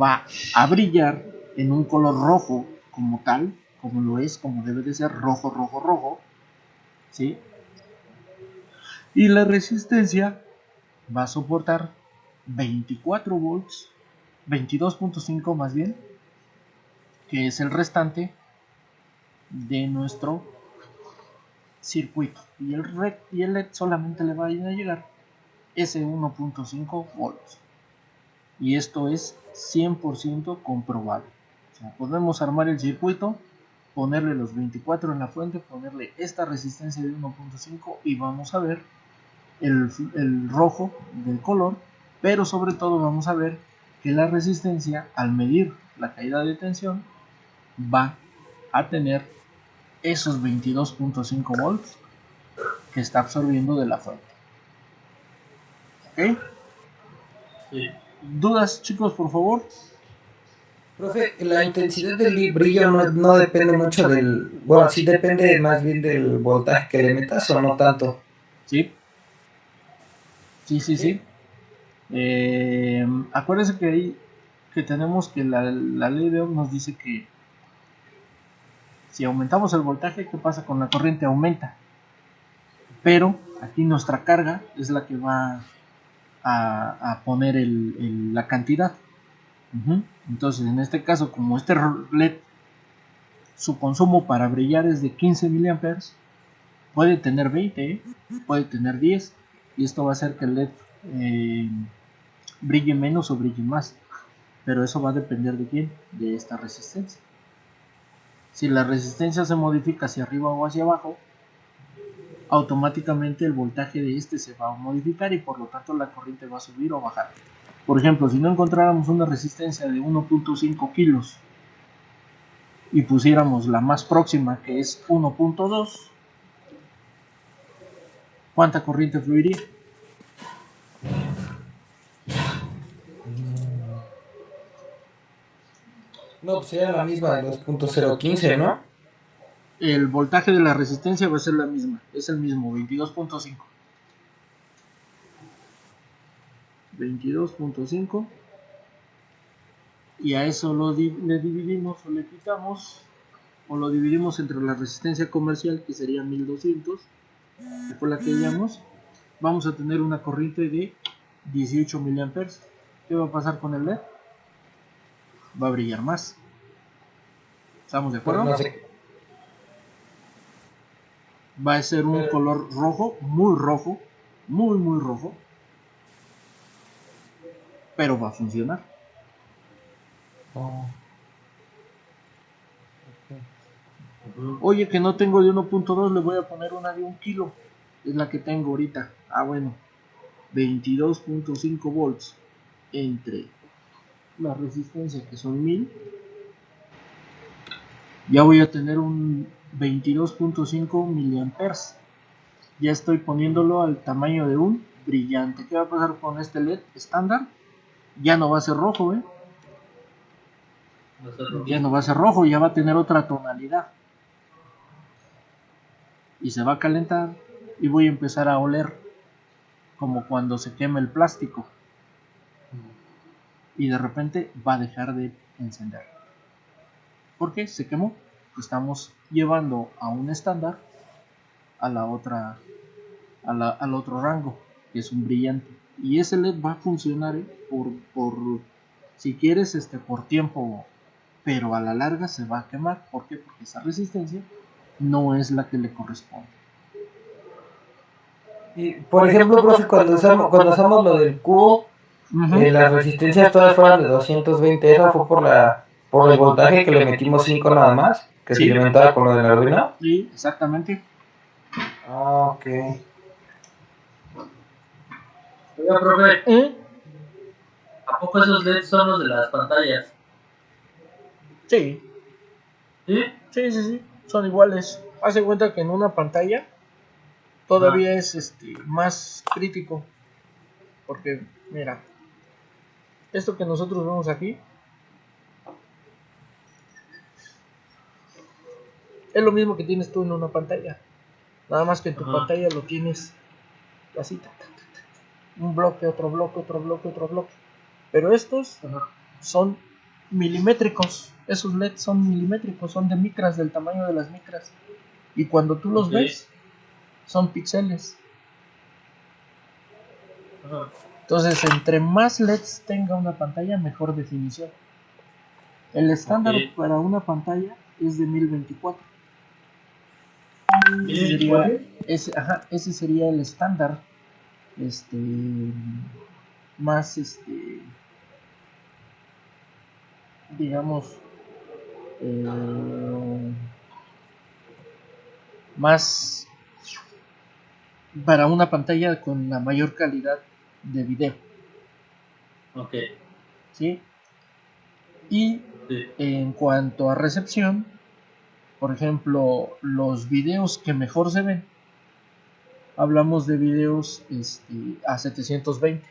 A: va a brillar en un color rojo como tal, como lo es, como debe de ser, rojo, rojo, rojo. ¿Sí? Y la resistencia va a soportar 24 volts, 22.5 más bien, que es el restante de nuestro circuito. Y el LED solamente le va a llegar ese 1.5 volts. Y esto es 100% comprobable. O sea, podemos armar el circuito, ponerle los 24 en la fuente, ponerle esta resistencia de 1.5 y vamos a ver el rojo del color, pero sobre todo vamos a ver que la resistencia, al medir la caída de tensión, va a tener esos 22.5 volts que está absorbiendo de la fuente. ¿Ok?
B: Sí.
A: ¿Dudas, chicos, por favor?
D: Profe, la intensidad del brillo no depende mucho del... Bueno, sí depende más bien del voltaje que le metas o no tanto.
A: Sí. Sí. Acuérdense que tenemos que la ley de Ohm nos dice que si aumentamos el voltaje, ¿qué pasa con la corriente? Aumenta. Pero aquí nuestra carga es la que va a poner la cantidad. Entonces, en este caso, como este LED, su consumo para brillar es de 15 miliamperes, puede tener 20, puede tener 10, y esto va a hacer que el LED brille menos o brille más. Pero eso va a depender de quién, de esta resistencia. Si la resistencia se modifica hacia arriba o hacia abajo, automáticamente el voltaje de este se va a modificar y por lo tanto la corriente va a subir o bajar. Por ejemplo, si no encontráramos una resistencia de 1.5 kilos y pusiéramos la más próxima, que es 1.2, ¿cuánta corriente fluiría?
D: No, pues sería la misma de 2.015, ¿no?
A: El voltaje de la resistencia va a ser la misma, es el mismo, 22.5. 22.5, y a eso le dividimos o le quitamos, o lo dividimos entre la resistencia comercial, que sería 1200, que fue la que hallamos. Vamos a tener una corriente de 18 miliamperes. ¿Qué va a pasar con el LED? Va a brillar más. ¿Estamos de acuerdo?
D: No sé.
A: Va a ser un color rojo, muy rojo, muy rojo, pero va a funcionar.
D: Oh.
A: Oye, que no tengo de 1.2, le voy a poner una de 1 kilo. Es la que tengo ahorita. Ah, bueno. 22.5 volts entre la resistencia, que son 1000. Ya voy a tener un 22.5 miliamperes. Ya estoy poniéndolo al tamaño de un brillante. ¿Qué va a pasar con este LED estándar? Ya no va a ser rojo, ya no va a ser rojo, ya va a tener otra tonalidad. Y se va a calentar y voy a empezar a oler como cuando se quema el plástico. Y de repente va a dejar de encender. ¿Por qué? Se quemó. Estamos llevando a un estándar a la otra, al otro rango, que es un brillante. Y ese LED va a funcionar por si quieres, por tiempo, pero a la larga se va a quemar. ¿Por qué? Porque esa resistencia no es la que le corresponde.
D: Y, por ejemplo, profe, cuando usamos lo del cubo, las resistencias todas fueron de 220, ¿eso fue por el voltaje que le metimos 5 nada más? Que se alimentaba con lo del Arduino.
A: Sí, exactamente.
D: Ah, ok.
B: Oiga, profe, ¿a poco esos LEDs son los de las pantallas?
A: Sí.
B: ¿Sí?
A: Sí, son iguales. Hace cuenta que en una pantalla todavía es más crítico, porque mira, esto que nosotros vemos aquí es lo mismo que tienes tú en una pantalla, nada más que en tu pantalla lo tienes así, un bloque, otro bloque, otro bloque, otro bloque, pero estos son milimétricos. Esos LEDs son milimétricos, son de micras, del tamaño de las micras, y cuando tú los ves son píxeles. Entonces, entre más LEDs tenga una pantalla, mejor definición. El estándar para una pantalla es de 1024. Ese sería el estándar, más, digamos, más para una pantalla con la mayor calidad de video.
B: Ok.
A: ¿Sí? Y en cuanto a recepción, por ejemplo, los videos que mejor se ven, hablamos de videos a 720.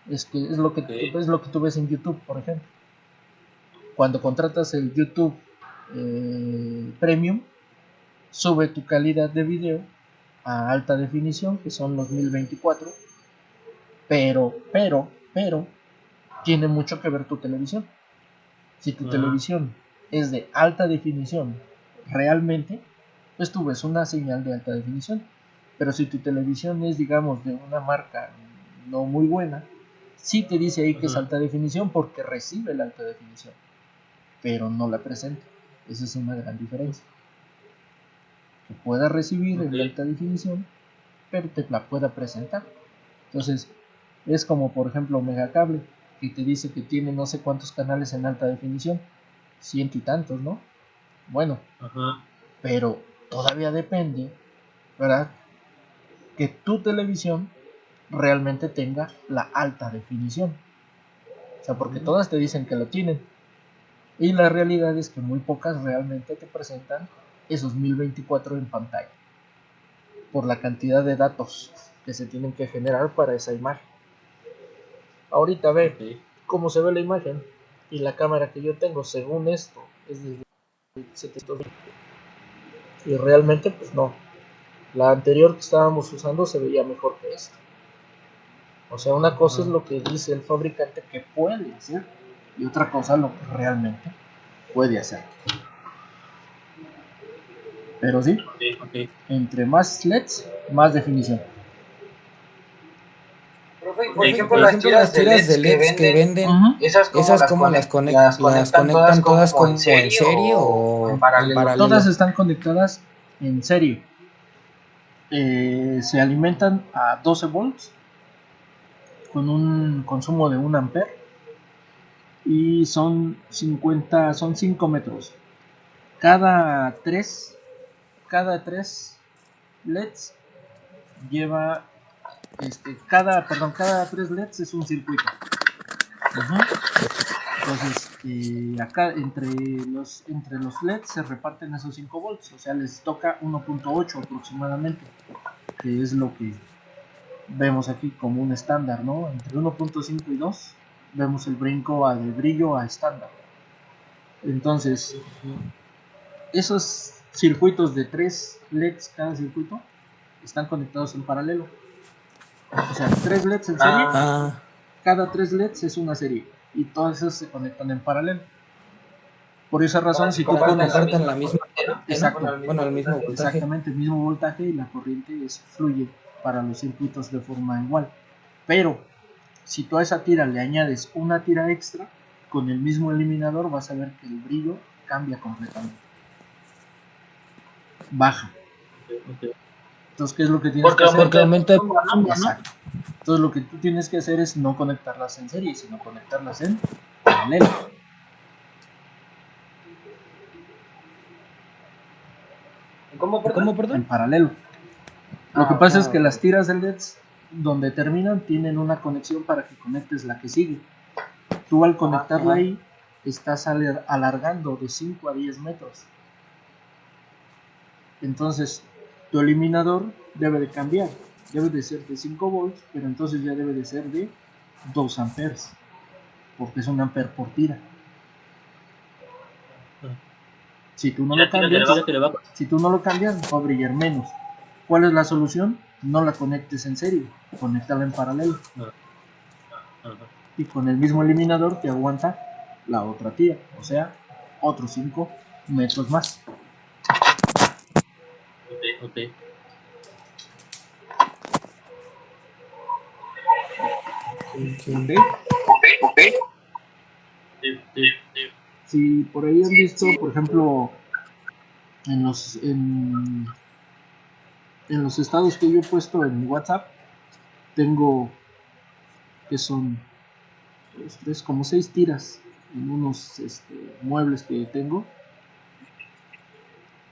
A: Es lo que tú ves en YouTube, por ejemplo. Cuando contratas el YouTube Premium, sube tu calidad de video a alta definición, que son los 1024, pero tiene mucho que ver tu televisión. Si tu televisión es de alta definición realmente, pues tú ves una señal de alta definición. Pero si tu televisión es, digamos, de una marca no muy buena, sí te dice ahí que es alta definición porque recibe la alta definición, pero no la presenta. Esa es una gran diferencia. Que pueda recibir en alta definición, pero te la pueda presentar. Entonces, es como por ejemplo Megacable, que te dice que tiene no sé cuántos canales en alta definición, 100 y tantos, ¿no? Bueno, pero todavía depende, ¿verdad? Que tu televisión realmente tenga la alta definición. O sea, porque todas te dicen que lo tienen. Y la realidad es que muy pocas realmente te presentan esos 1024 en pantalla. Por la cantidad de datos que se tienen que generar para esa imagen. Ahorita ve cómo se ve la imagen. Y la cámara que yo tengo, según esto, es de 720. Y realmente, pues no. La anterior que estábamos usando se veía mejor que esta. O sea, una cosa es lo que dice el fabricante que puede hacer y otra cosa lo que realmente puede hacer. Pero sí, entre más LEDs, más definición.
D: Por ejemplo, las tiras de LEDs que venden, esas como las conectan todas como en serie o en paralelo.
A: Todas están conectadas en serie. Se alimentan a 12 volts con un consumo de 1 ampere y son 5 metros. Cada 3 LEDs lleva cada 3 LEDs es un circuito. Entonces acá entre los LEDs se reparten esos 5 volts, o sea, les toca 1.8 aproximadamente, que es lo que vemos aquí como un estándar, ¿no? Entre 1.5 y 2 vemos el brinco de brillo a estándar. Entonces, esos circuitos de 3 LEDs cada circuito están conectados en paralelo. O sea, 3 LEDs en serie, cada 3 LEDs es una serie y todas esas se conectan en paralelo. Por esa razón, si tú pones
D: la misma,
A: exacto,
D: bueno, el mismo voltaje.
A: Exactamente, el mismo voltaje y la corriente fluye para los circuitos de forma igual. Pero si tú a esa tira le añades una tira extra, con el mismo eliminador vas a ver que el brillo cambia completamente. Baja. Entonces, ¿qué es lo que tienes que hacer?
D: Porque aumenta el
A: Exacto. Entonces, lo que tú tienes que hacer es no conectarlas en serie, sino conectarlas en paralelo.
D: ¿Cómo, perdón?
A: En paralelo. Lo que pasa es que las tiras de LEDs donde terminan tienen una conexión para que conectes la que sigue. Tú al conectarla ahí estás alargando de 5 a 10 metros. Entonces tu eliminador debe de cambiar. Debe de ser de 5 volts, pero entonces ya debe de ser de 2 amperes. Porque es 1 amper por tira. Si tú no lo cambias, va a brillar menos. ¿Cuál es la solución? No la conectes en serie, conéctala en paralelo. Y con el mismo eliminador te aguanta la otra tira, o sea, otros 5 metros más.
B: Ok.
A: Si por ahí han visto, por ejemplo, en los estados que yo he puesto en mi WhatsApp, tengo que son 2, 3, como 6 tiras en unos muebles que tengo.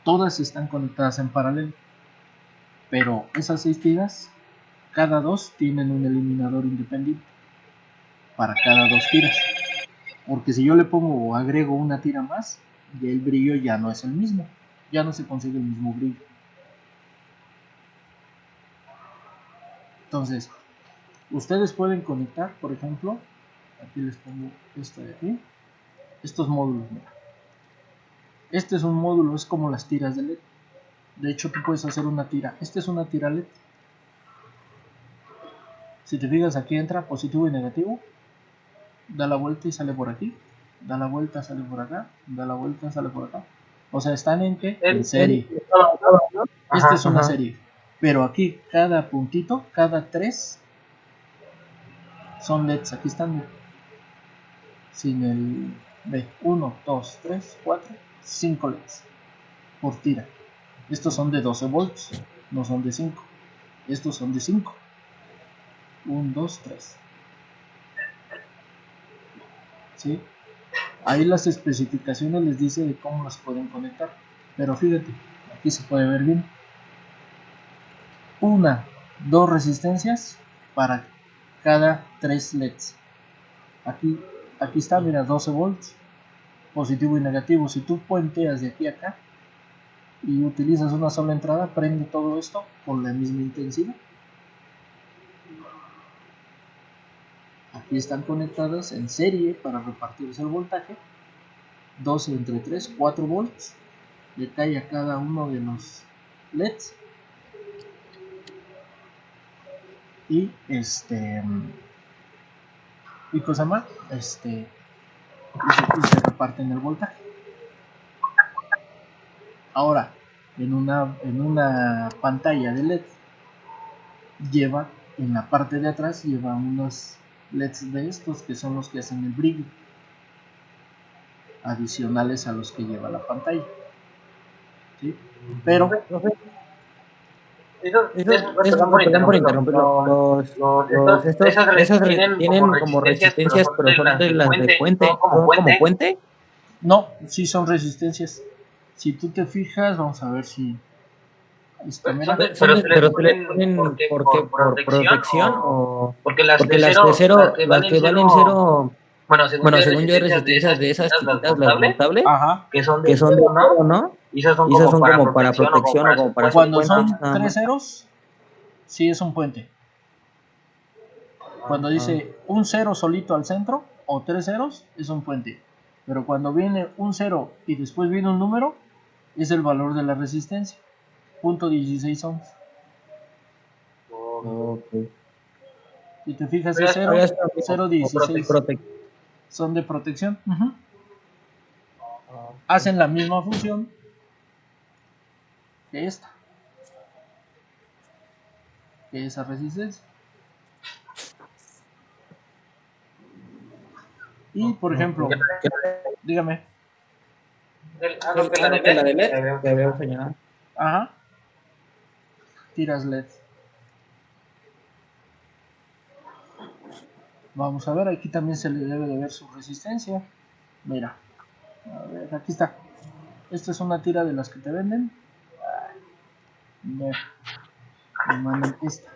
A: Todas están conectadas en paralelo, pero esas 6 tiras, cada 2 tienen un eliminador independiente para cada 2 tiras. Porque si yo le pongo o agrego una tira más, ya el brillo ya no es el mismo, ya no se consigue el mismo brillo. Entonces, ustedes pueden conectar, por ejemplo, aquí les pongo esto de aquí, estos módulos. Mira. Este es un módulo, es como las tiras de LED. De hecho, tú puedes hacer una tira. Esta es una tira LED. Si te fijas, aquí entra positivo y negativo. Da la vuelta y sale por aquí. Da la vuelta, sale por acá. Da la vuelta, sale por acá. O sea, están en qué? En serie. Esta es una serie. Pero aquí, cada puntito, cada 3 son LEDs. Aquí están. Sin el B. 1, 2, 3, 4, 5 LEDs por tira. Estos son de 12 volts, no son de 5. Estos son de 5. 1, 2, 3. ¿Sí? Ahí las especificaciones les dice de cómo las pueden conectar. Pero fíjate, aquí se puede ver bien. 2 resistencias para cada 3 LEDs. Aquí está, mira, 12 volts, positivo y negativo. Si tú puenteas de aquí a acá y utilizas una sola entrada, prende todo esto con la misma intensidad. Aquí están conectadas en serie para repartirse el voltaje. 12 entre 3, 4 volts. Le cae a cada uno de los LEDs. Y y cosa más, y se reparten el voltaje. Ahora, en una pantalla de LED lleva, en la parte de atrás lleva unos LEDs de estos que son los que hacen el brillo, adicionales a los que lleva la pantalla. ¿Sí? Pero
D: perdón por interrumpirlo. Esas tienen como resistencias, pero son de las de puente. ¿Son como puente?
A: No, sí son resistencias. Si tú te fijas, vamos a ver si...
D: Pero se le ponen por protección o porque las de cero, las que valen cero, bueno, según yo hay resistencias de esas chiquitas, las montables, que son de cero, ¿no? Y esas son como para protección o como para
A: cuando son 3 ceros, sí es un puente. Cuando dice un 0 solito al centro o 3 ceros, es un puente. Pero cuando viene un 0 y después viene un número, es el valor de la resistencia. .16 ohms.
D: Okay.
A: Si te fijas, es 0.16. Son de protección. Hacen la misma función que esta, que esa resistencia. Y por ejemplo, dígame.
D: La de LED, que veo señalada.
A: Ajá. Tiras LED. Vamos a ver, aquí también se le debe de ver su resistencia. Mira, a ver, aquí está. Esta es una tira de las que te venden. Me mandan esta.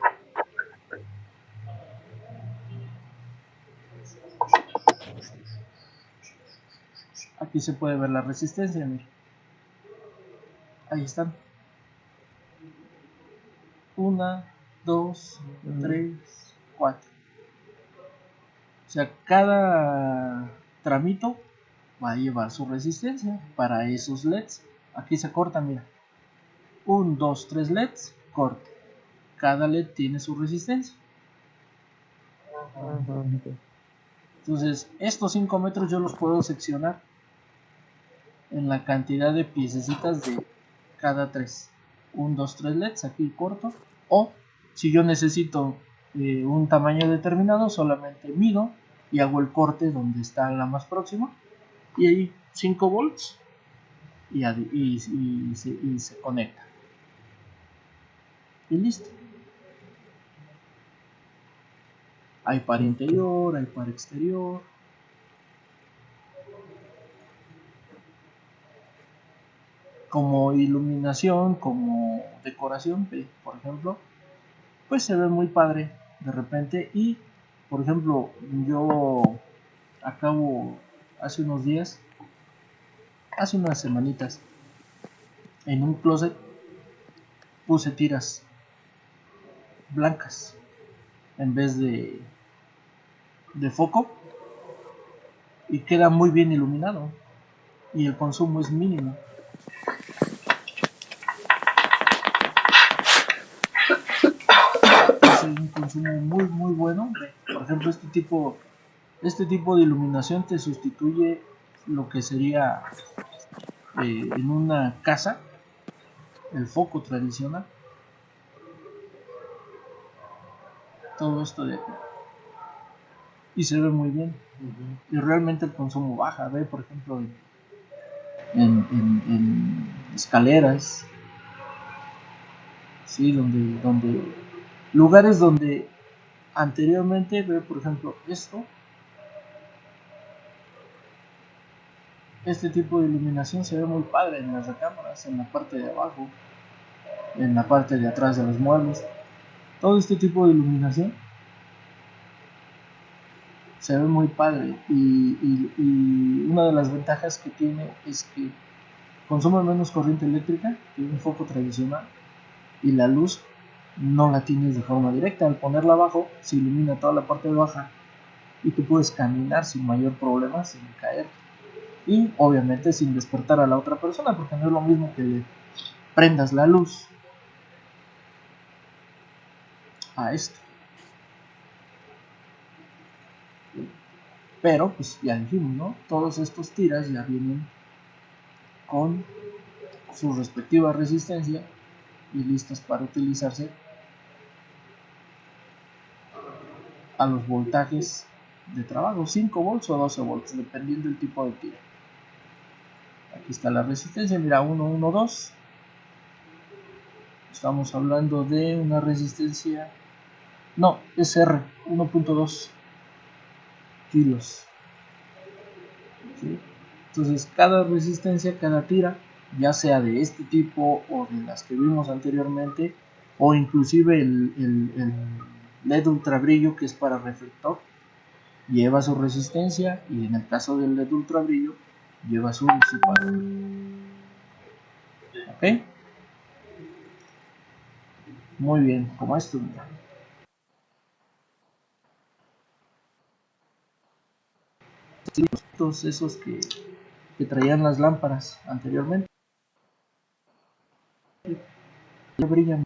A: Aquí se puede ver la resistencia, mira. Ahí están. 1, 2, 3, 4. O sea, cada tramito va a llevar su resistencia para esos LEDs. Aquí se corta, mira. 1, 2, 3 LEDs, corte. Cada LED tiene su resistencia. Entonces, estos 5 metros yo los puedo seccionar en la cantidad de piececitas de cada 3. 1, 2, 3 LEDs, aquí corto. O si yo necesito un tamaño determinado, solamente mido y hago el corte donde está la más próxima. Y ahí 5 volts y se conecta. Y listo. Hay para interior, hay para exterior. Como iluminación, como decoración, por ejemplo, pues se ve muy padre de repente. Y por ejemplo, yo acabo hace unos días, hace unas semanitas, en un closet puse tiras blancas en vez de foco y queda muy bien iluminado y el consumo es mínimo. Es un consumo muy bueno. Por ejemplo, este tipo de iluminación te sustituye lo que sería en una casa el foco tradicional. Todo esto de aquí. Y se ve muy bien. Y realmente el consumo baja. Ve, por ejemplo, en escaleras, sí, donde lugares donde anteriormente, ve, por ejemplo, esto Este tipo de iluminación se ve muy padre en las recámaras, en la parte de abajo, en la parte de atrás de los muebles. Todo este tipo de iluminación se ve muy padre y una de las ventajas que tiene es que consume menos corriente eléctrica que un foco tradicional y la luz no la tienes de forma directa. Al ponerla abajo se ilumina toda la parte baja y tú puedes caminar sin mayor problema, sin caer y obviamente sin despertar a la otra persona, porque no es lo mismo que le prendas la luz a esto. Pero pues ya dijimos, ¿no? Todos estos tiras ya vienen con su respectiva resistencia y listos para utilizarse a los voltajes de trabajo, 5 volts o 12 volts, dependiendo del tipo de tira. Aquí está la resistencia, mira, 1, 1, 2. Estamos hablando de una resistencia, no, es R, 1.2 kilos. ¿Sí? Entonces cada resistencia, cada tira, ya sea de este tipo o de las que vimos anteriormente, o inclusive el LED ultra brillo, que es para reflector, lleva su resistencia, y en el caso del LED ultra brillo lleva su disipador. ¿Ok? Muy bien, como esto, mira. Todos esos que traían las lámparas anteriormente ya brillan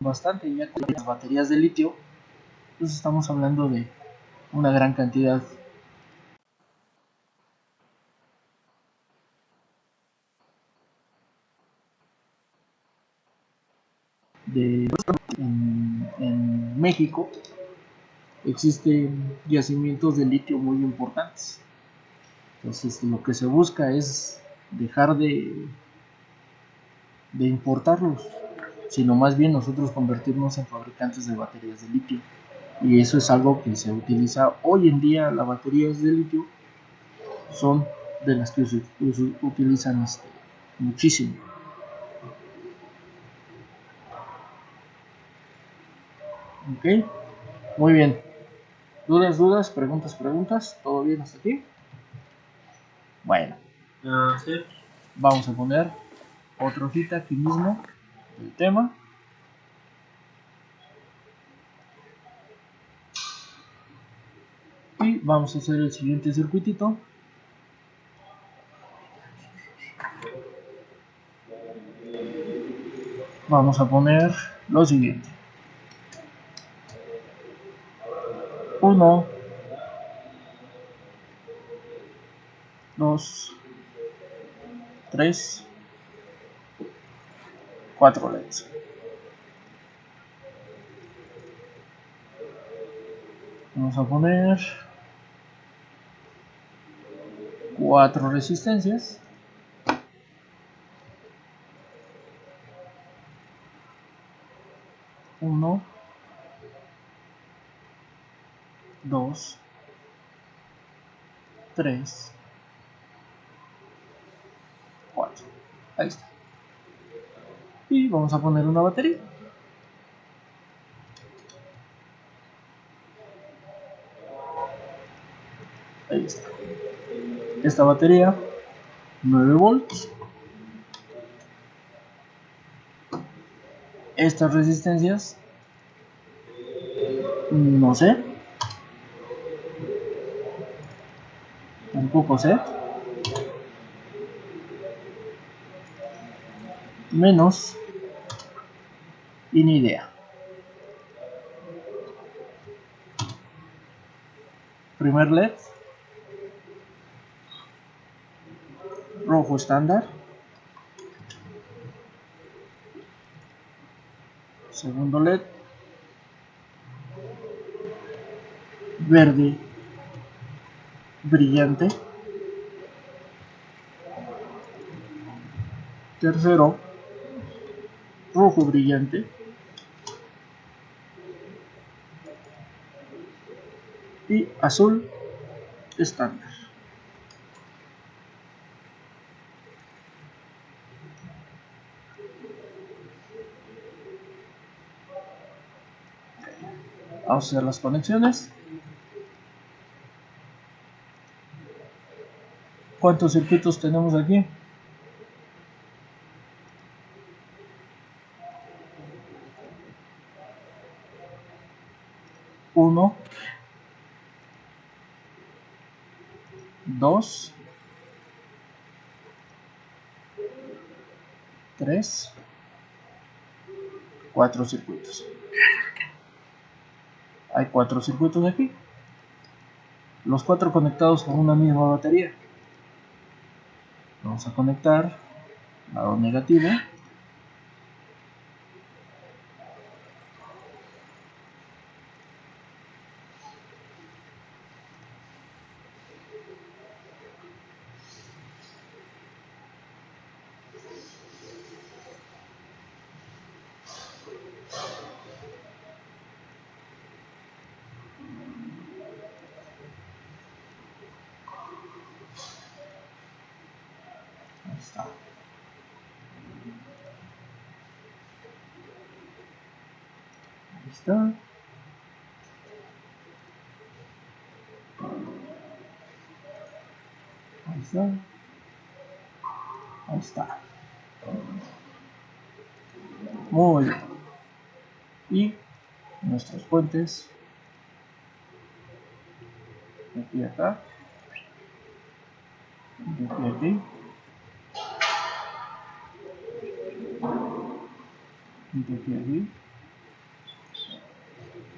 A: bastante, ya con las baterías de litio, pues estamos hablando de una gran cantidad de en México existen yacimientos de litio muy importantes. Entonces lo que se busca es dejar de importarlos, sino más bien nosotros convertirnos en fabricantes de baterías de litio. Y eso es algo que se utiliza hoy en día. Las baterías de litio son de las que se utilizan muchísimo. Ok, muy bien. ¿Dudas, preguntas? ¿Todo bien hasta aquí? Bueno,
B: Sí.
A: vamos a poner otra hojita aquí mismo del tema. Y vamos a hacer el siguiente circuitito. Vamos a poner lo siguiente. 1, 2, 3, 4 LEDs. Vamos a poner 4 resistencias. 1, 2, 3, 4. Ahí está. Y vamos a poner una batería. Ahí está. Esta batería, 9 volts. Estas resistencias, no sé. Tampoco sé. Menos. Y ni idea. Primer LED. Rojo estándar. Segundo LED. Verde brillante. Tercero, rojo brillante. y azul estándar. Vamos a hacer las conexiones. ¿Cuántos circuitos tenemos aquí? Uno, 2, 3, 4 circuitos. Hay 4 circuitos aquí. Los 4 conectados a una misma batería. Vamos a conectar lado negativo. Ahí está. Ahí está. Ahí está. Ahí está. Muy bien. Y nuestros puentes de aquí a acá, de aquí a aquí, de aquí a aquí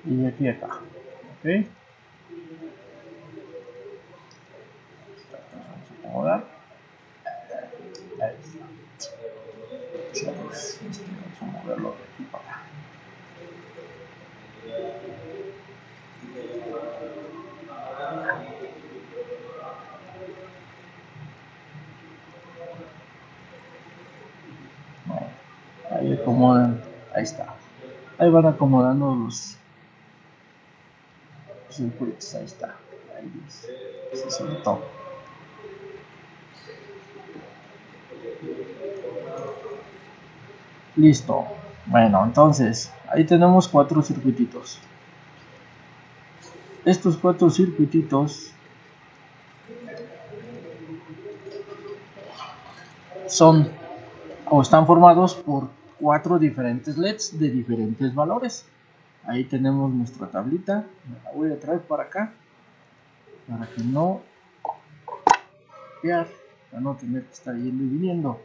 A: y de aquí a acá. Ok. Vamos a acomodar. Ahí está. Vamos a moverlo de aquí para acá. Bueno, ahí acomodan. Ahí está. Ahí van acomodando los circuitos. Ahí está. Ahí se soltó. Listo. Bueno, entonces ahí tenemos 4 circuititos. Estos 4 circuititos son o están formados por 4 diferentes LEDs de diferentes valores. Ahí tenemos nuestra tablita. La voy a traer para acá para que no copiar, para no tener que estar yendo y viniendo.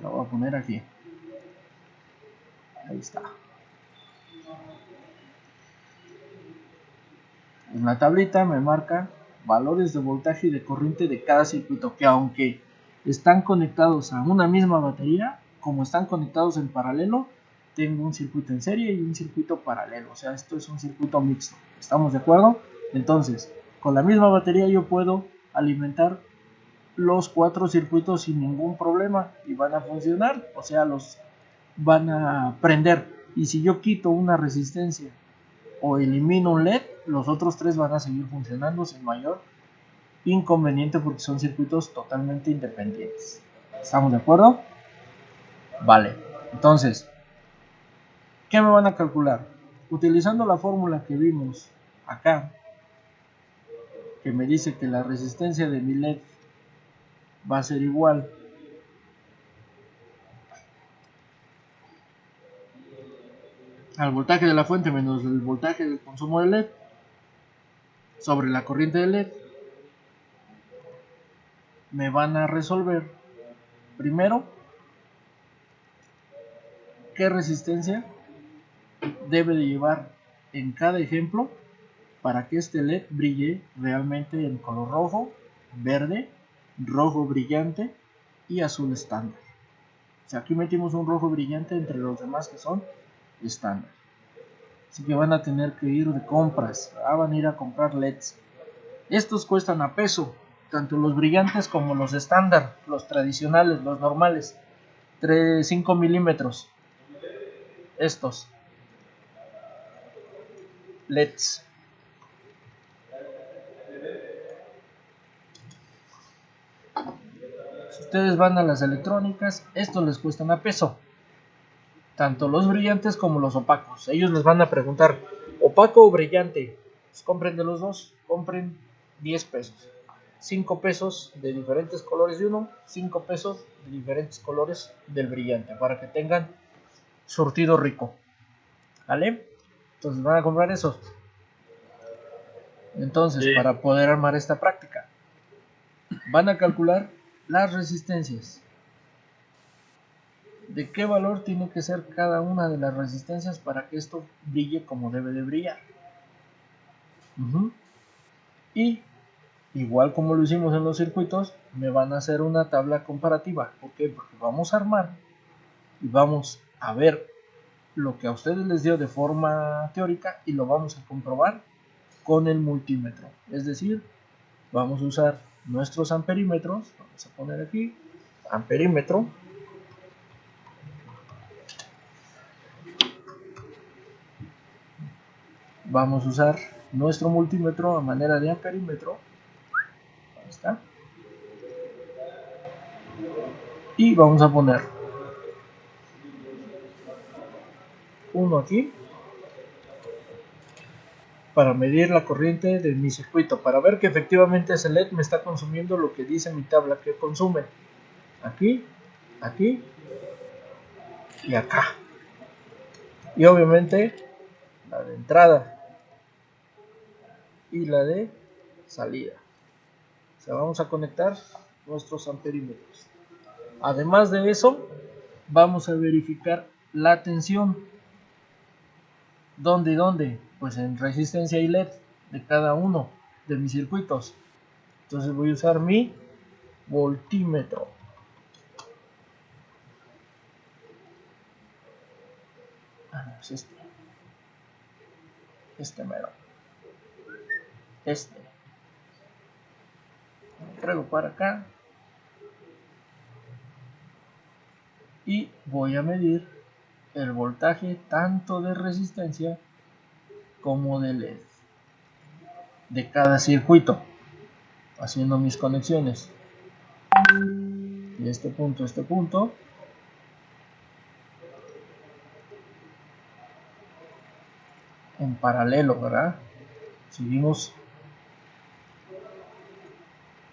A: La voy a poner aquí. Ahí está. En la tablita me marca valores de voltaje y de corriente de cada circuito, que aunque están conectados a una misma batería, como están conectados en paralelo, tengo un circuito en serie y un circuito paralelo. O sea, esto es un circuito mixto. ¿Estamos de acuerdo? Entonces, con la misma batería yo puedo alimentar los 4 circuitos sin ningún problema y van a funcionar. O sea, los van a prender. Y si yo quito una resistencia o elimino un LED, los otros 3 van a seguir funcionando sin mayor inconveniente porque son circuitos totalmente independientes. ¿Estamos de acuerdo? Vale, entonces, ¿qué me van a calcular? Utilizando la fórmula que vimos acá, que me dice que la resistencia de mi LED va a ser igual al voltaje de la fuente menos el voltaje del consumo de LED sobre la corriente de LED, me van a resolver primero qué resistencia debe de llevar en cada ejemplo para que este LED brille realmente en color rojo, verde, rojo brillante y azul estándar. O sea, aquí metimos un rojo brillante entre los demás que son estándar. Así que van a tener que ir de compras, van a ir a comprar LEDs. Estos cuestan a peso, tanto los brillantes como los estándar, los tradicionales, los normales, 5 milímetros. Estos LEDs Si ustedes van a las electrónicas, estos les cuestan a peso. Tanto los brillantes como los opacos. Ellos les van a preguntar, ¿opaco o brillante? Pues compren de los dos, compren 10 pesos. 5 pesos de diferentes colores de uno, 5 pesos de diferentes colores del brillante, para que tengan surtido rico. ¿Vale? Entonces van a comprar esos. Entonces,
B: Sí.
A: para poder armar esta práctica, van a calcular las resistencias. ¿De qué valor tiene que ser cada una de las resistencias para que esto brille como debe de brillar? Y igual como lo hicimos en los circuitos, me van a hacer una tabla comparativa. ¿Por qué? Porque vamos a armar y vamos a ver lo que a ustedes les dio de forma teórica y lo vamos a comprobar con el multímetro. Es decir, vamos a usar nuestros amperímetros. Vamos a poner aquí amperímetro. Vamos a usar nuestro multímetro a manera de amperímetro. Ahí está. Y vamos a poner uno aquí para medir la corriente de mi circuito, para ver que efectivamente ese LED me está consumiendo lo que dice mi tabla que consume. Aquí, aquí y acá. Y obviamente la de entrada y la de salida. O sea, vamos a conectar nuestros amperímetros. Además de eso, vamos a verificar la tensión. ¿Dónde y dónde? Pues en resistencia y LED de cada uno de mis circuitos. Entonces voy a usar mi voltímetro. No es este mero. Lo traigo para acá. Y voy a medir el voltaje tanto de resistencia como de LED de cada circuito, haciendo mis conexiones de este punto a este punto. En paralelo, ¿verdad? Seguimos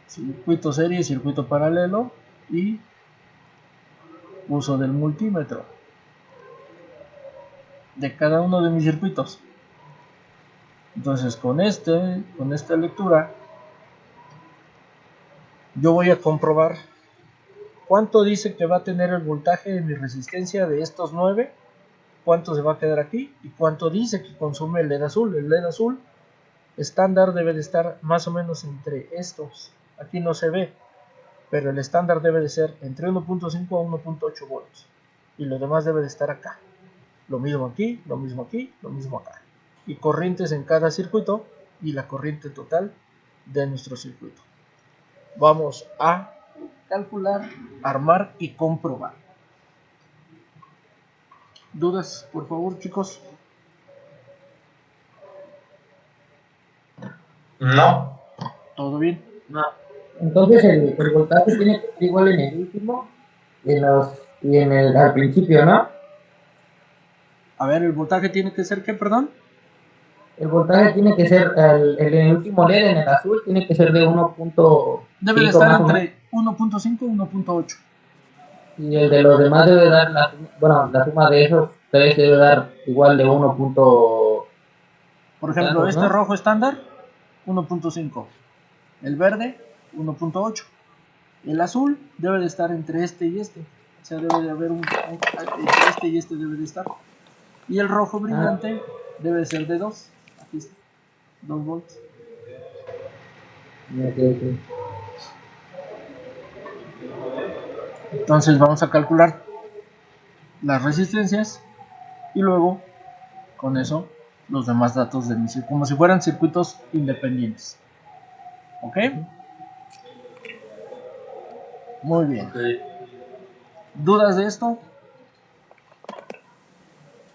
A: circuito serie, circuito paralelo y uso del multímetro de cada uno de mis circuitos. Entonces con esta lectura yo voy a comprobar cuánto dice que va a tener el voltaje de mi resistencia de estos 9, cuánto se va a quedar aquí y cuánto dice que consume el LED azul. El LED azul estándar debe de estar más o menos entre estos. Aquí no se ve, pero el estándar debe de ser entre 1.5 a 1.8 volts y lo demás debe de estar acá. Lo mismo aquí, lo mismo aquí, lo mismo acá. Y corrientes en cada circuito y la corriente total de nuestro circuito. Vamos a calcular, armar y comprobar. ¿Dudas, por favor, chicos?
E: No.
A: ¿Todo bien?
B: No.
D: Entonces el voltaje tiene que ser igual en el último y en el al principio, ¿no?
A: A ver, ¿el voltaje tiene que ser qué, perdón?
D: El voltaje tiene que ser, en el último LED, en el azul, tiene que ser de 1.5
A: Debe de estar
D: más o menos.
A: entre 1.5 y 1.8.
D: Y el de los demás debe dar, la suma de esos tres debe dar igual de 1.
A: Por ejemplo,
D: Claro,
A: este
D: ¿no?
A: rojo estándar, 1.5. El verde, 1.8. El azul debe de estar entre este y este. O sea, debe de haber entre este y este debe de estar. Y el rojo brillante debe de ser de 2. Aquí está. 2 volts.
D: Okay.
A: Entonces vamos a calcular las resistencias y luego con eso los demás datos de mi circuito, como si fueran circuitos independientes. ¿Ok? Muy bien.
B: Okay.
A: ¿Dudas de esto?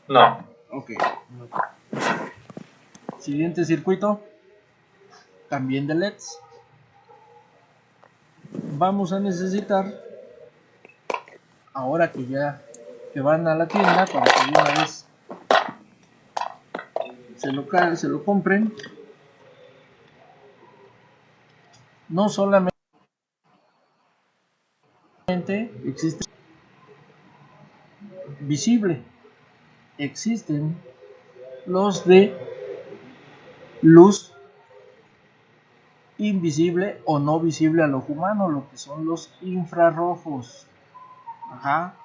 E: No.
A: Ok. Siguiente circuito, también de LEDs. vamos a necesitar, ahora que van a la tienda, para que de una vez se lo compren, no solamente existe visible, existen los de luz invisible o no visible al ojo humano, lo que son los infrarrojos. Ajá.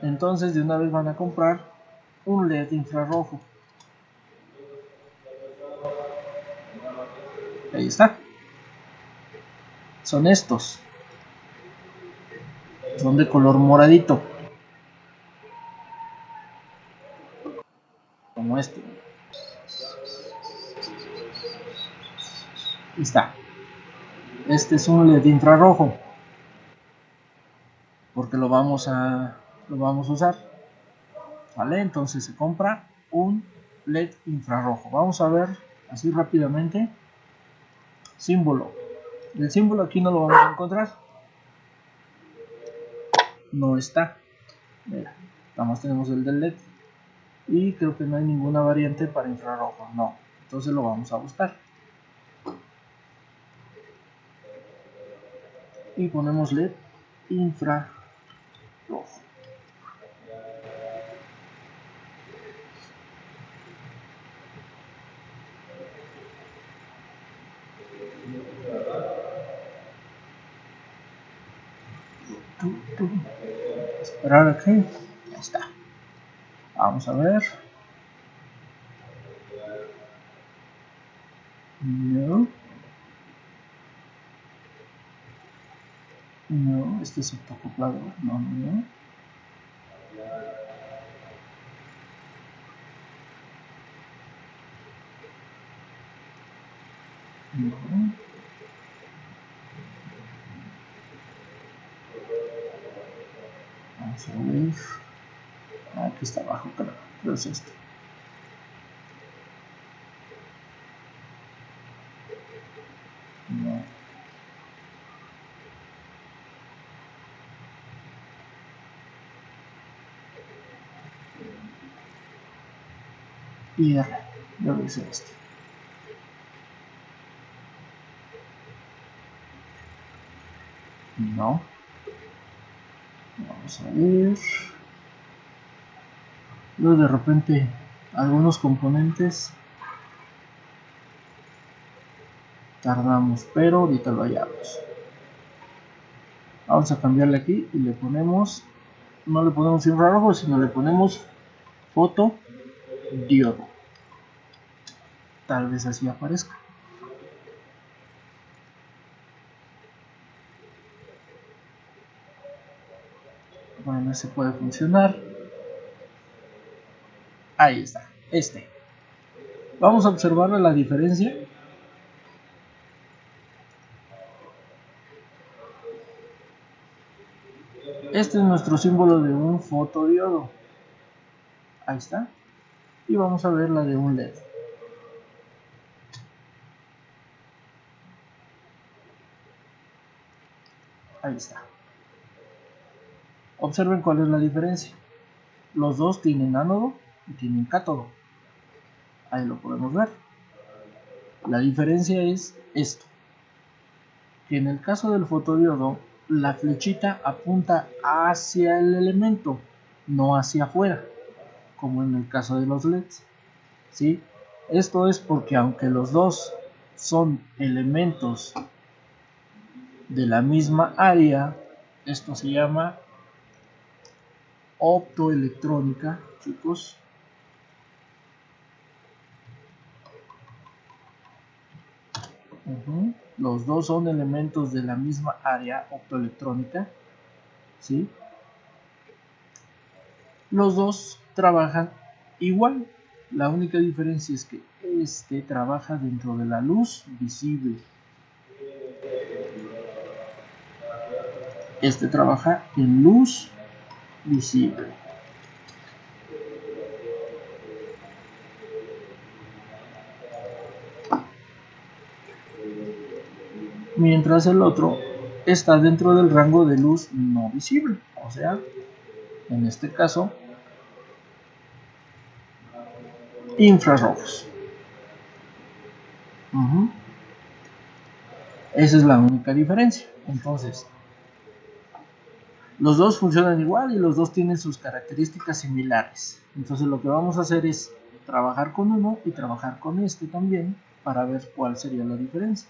A: Entonces de una vez van a comprar un LED infrarrojo. Ahí está. Son estos. Son de color moradito. Como este. Ahí está. Este es un LED infrarrojo. Porque lo vamos a usar. ¿Vale? Entonces se compra un LED infrarrojo. Vamos a ver así rápidamente. Símbolo. El símbolo aquí no lo vamos a encontrar. No está. Mira, nada más tenemos el del LED. Y creo que no hay ninguna variante para infrarrojo. No. Entonces lo vamos a buscar. Y ponemos LED infrarrojo. Esperar aquí. Ya está. Vamos a ver. No. No, este es autoacoplado. No, no. No. Vamos a ver. Aquí está abajo, creo es este. No. Y R. Debe ser este. No. Vamos a ver. Luego de repente algunos componentes tardamos, pero ahorita lo hallamos. Vamos a cambiarle aquí y le ponemos, no le ponemos infrarrojo, sino le ponemos fotodiodo. Tal vez así aparezca. Bueno, ese puede funcionar. Ahí está, este. Vamos a observar la diferencia. Este es nuestro símbolo de un fotodiodo. Ahí está. Y vamos a ver la de un LED. Ahí está. Observen cuál es la diferencia. Los dos tienen ánodo y tienen cátodo. Ahí lo podemos ver. La diferencia es esto. Que en el caso del fotodiodo, la flechita apunta hacia el elemento, no hacia afuera, como en el caso de los LEDs. ¿Sí? Esto es porque aunque los dos son elementos de la misma área, esto se llama optoelectrónica, chicos. Los dos son elementos de la misma área optoelectrónica, ¿sí? Los dos trabajan igual. La única diferencia es que este trabaja dentro de la luz visible. Este trabaja en luz visible. mientras el otro está dentro del rango de luz no visible, o sea, en este caso, infrarrojos. Esa es la única diferencia. Entonces, los dos funcionan igual y los dos tienen sus características similares. Entonces lo que vamos a hacer es trabajar con uno y trabajar con este también para ver cuál sería la diferencia.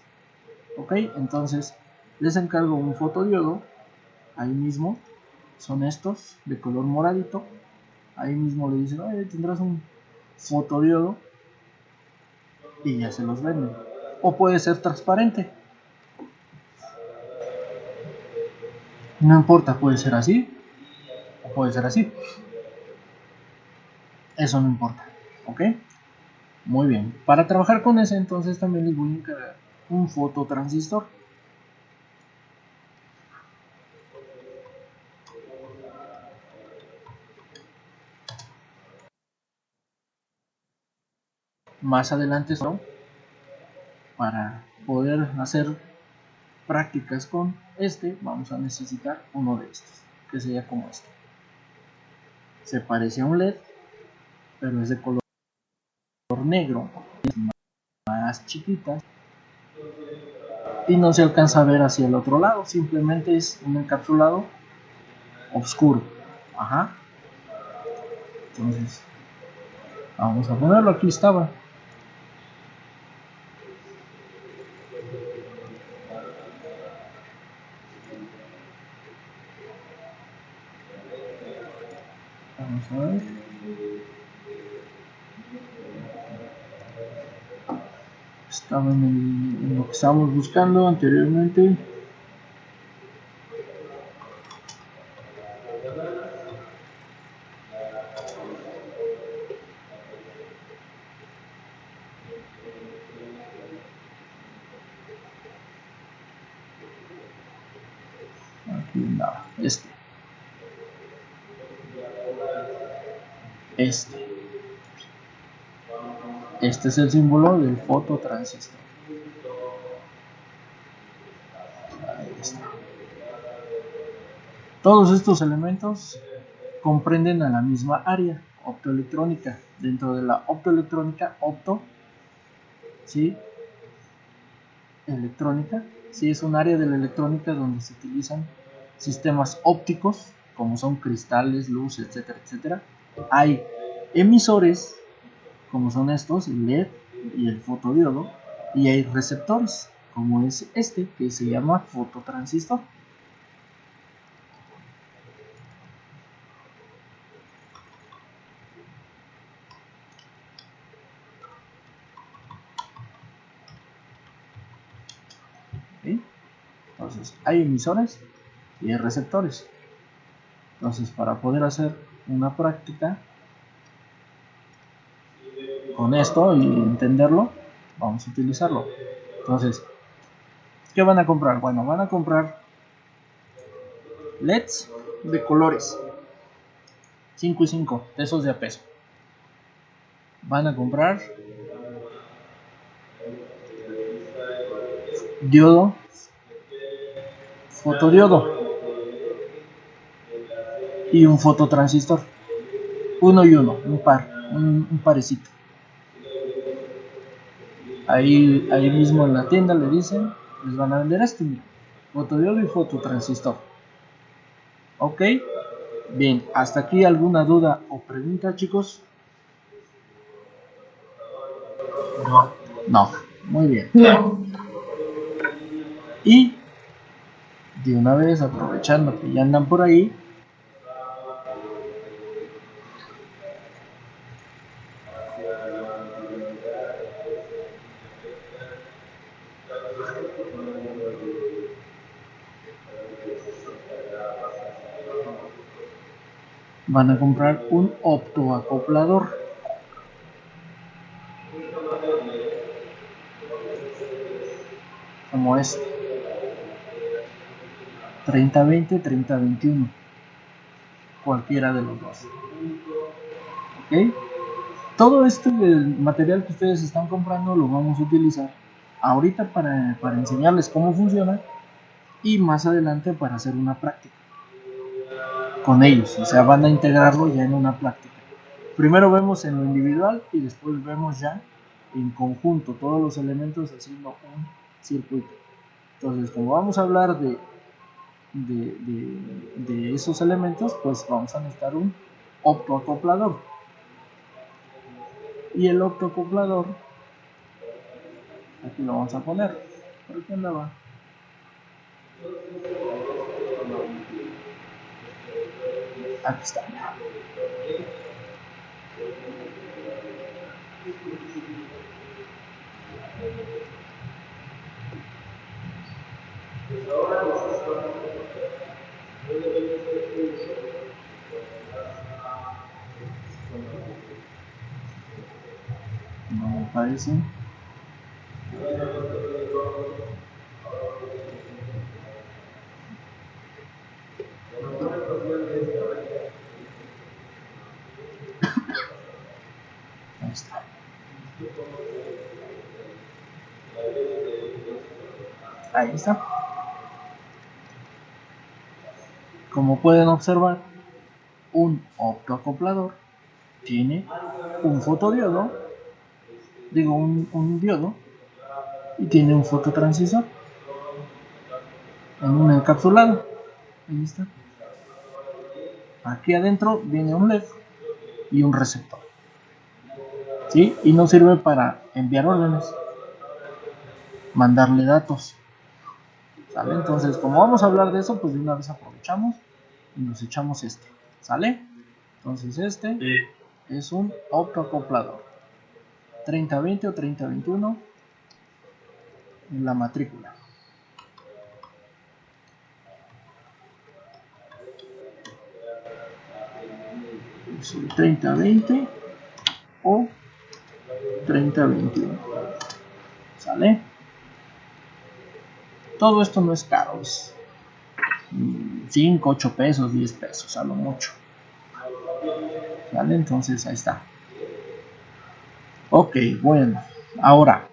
A: Ok, entonces les encargo un fotodiodo. Ahí mismo son estos de color moradito. Ahí mismo le dicen, oye, tendrás un fotodiodo, y ya se los venden. O puede ser transparente, no importa, puede ser así o puede ser así, eso no importa. Ok, muy bien. Para trabajar con ese, entonces también les voy a encargar un fototransistor. Más adelante, para poder hacer prácticas con este, vamos a necesitar uno de estos, que sería como este. Se parece a un LED, pero es de color negro, más chiquita, y no se alcanza a ver hacia el otro lado, simplemente es un encapsulado oscuro. Ajá. Entonces, vamos a ponerlo, aquí estaba. Vamos a ver. Estaba en lo que estábamos buscando anteriormente. Aquí andaba, este. Este es el símbolo del fototransistor. Ahí está. Todos estos elementos comprenden a la misma área optoelectrónica. Dentro de la optoelectrónica, ¿sí? Electrónica, ¿sí? Es un área de la electrónica donde se utilizan sistemas ópticos, como son cristales, luz, etcétera, etcétera. Hay emisores, como son estos, el LED y el fotodiodo, y hay receptores, como es este, que se llama fototransistor. ¿Sí? Entonces, hay emisores y hay receptores. Entonces, para poder hacer una práctica con esto y entenderlo, vamos a utilizarlo. Entonces, ¿qué van a comprar? Bueno, van a comprar LEDs de colores 5 y 5, de esos de a peso. Van a comprar diodo, fotodiodo y un fototransistor. Uno y uno, un par, un parecito. Ahí mismo en la tienda le dicen, les van a vender esto, fotodiodo y fototransistor. Ok, bien, hasta aquí alguna duda o pregunta, chicos. No, muy bien.
D: No.
A: Y de una vez, aprovechando que ya andan por ahí, van a comprar un optoacoplador. Como es 3020, 3021. Cualquiera de los dos. ¿Ok? Todo este material que ustedes están comprando lo vamos a utilizar ahorita para enseñarles cómo funciona y más adelante para hacer una práctica con ellos, o sea, van a integrarlo ya en una práctica. Primero vemos en lo individual y después vemos ya en conjunto todos los elementos haciendo un circuito. Entonces, como vamos a hablar de esos elementos, pues vamos a necesitar un optoacoplador. Y el optoacoplador, aquí lo vamos a poner. ¿Por qué andaba? Aquí está. No me parece. Ahí está. Ahí está. Como pueden observar, un optoacoplador tiene un fotodiodo, digo un diodo, y tiene un fototransistor en un encapsulado. Ahí está. Aquí adentro viene un LED y un receptor. ¿Sí? Y nos sirve para enviar órdenes, mandarle datos. ¿Sale? Entonces, como vamos a hablar de eso, pues de una vez aprovechamos y nos echamos este. ¿Sale? Entonces este es un optoacoplador 3020 o 3021 en la matrícula. Es el 3020 o 3021. ¿Sale? Todo esto no es caro, es 5, 8 pesos, 10 pesos a lo mucho. ¿Vale? Entonces ahí está. Ok, bueno. Ahora,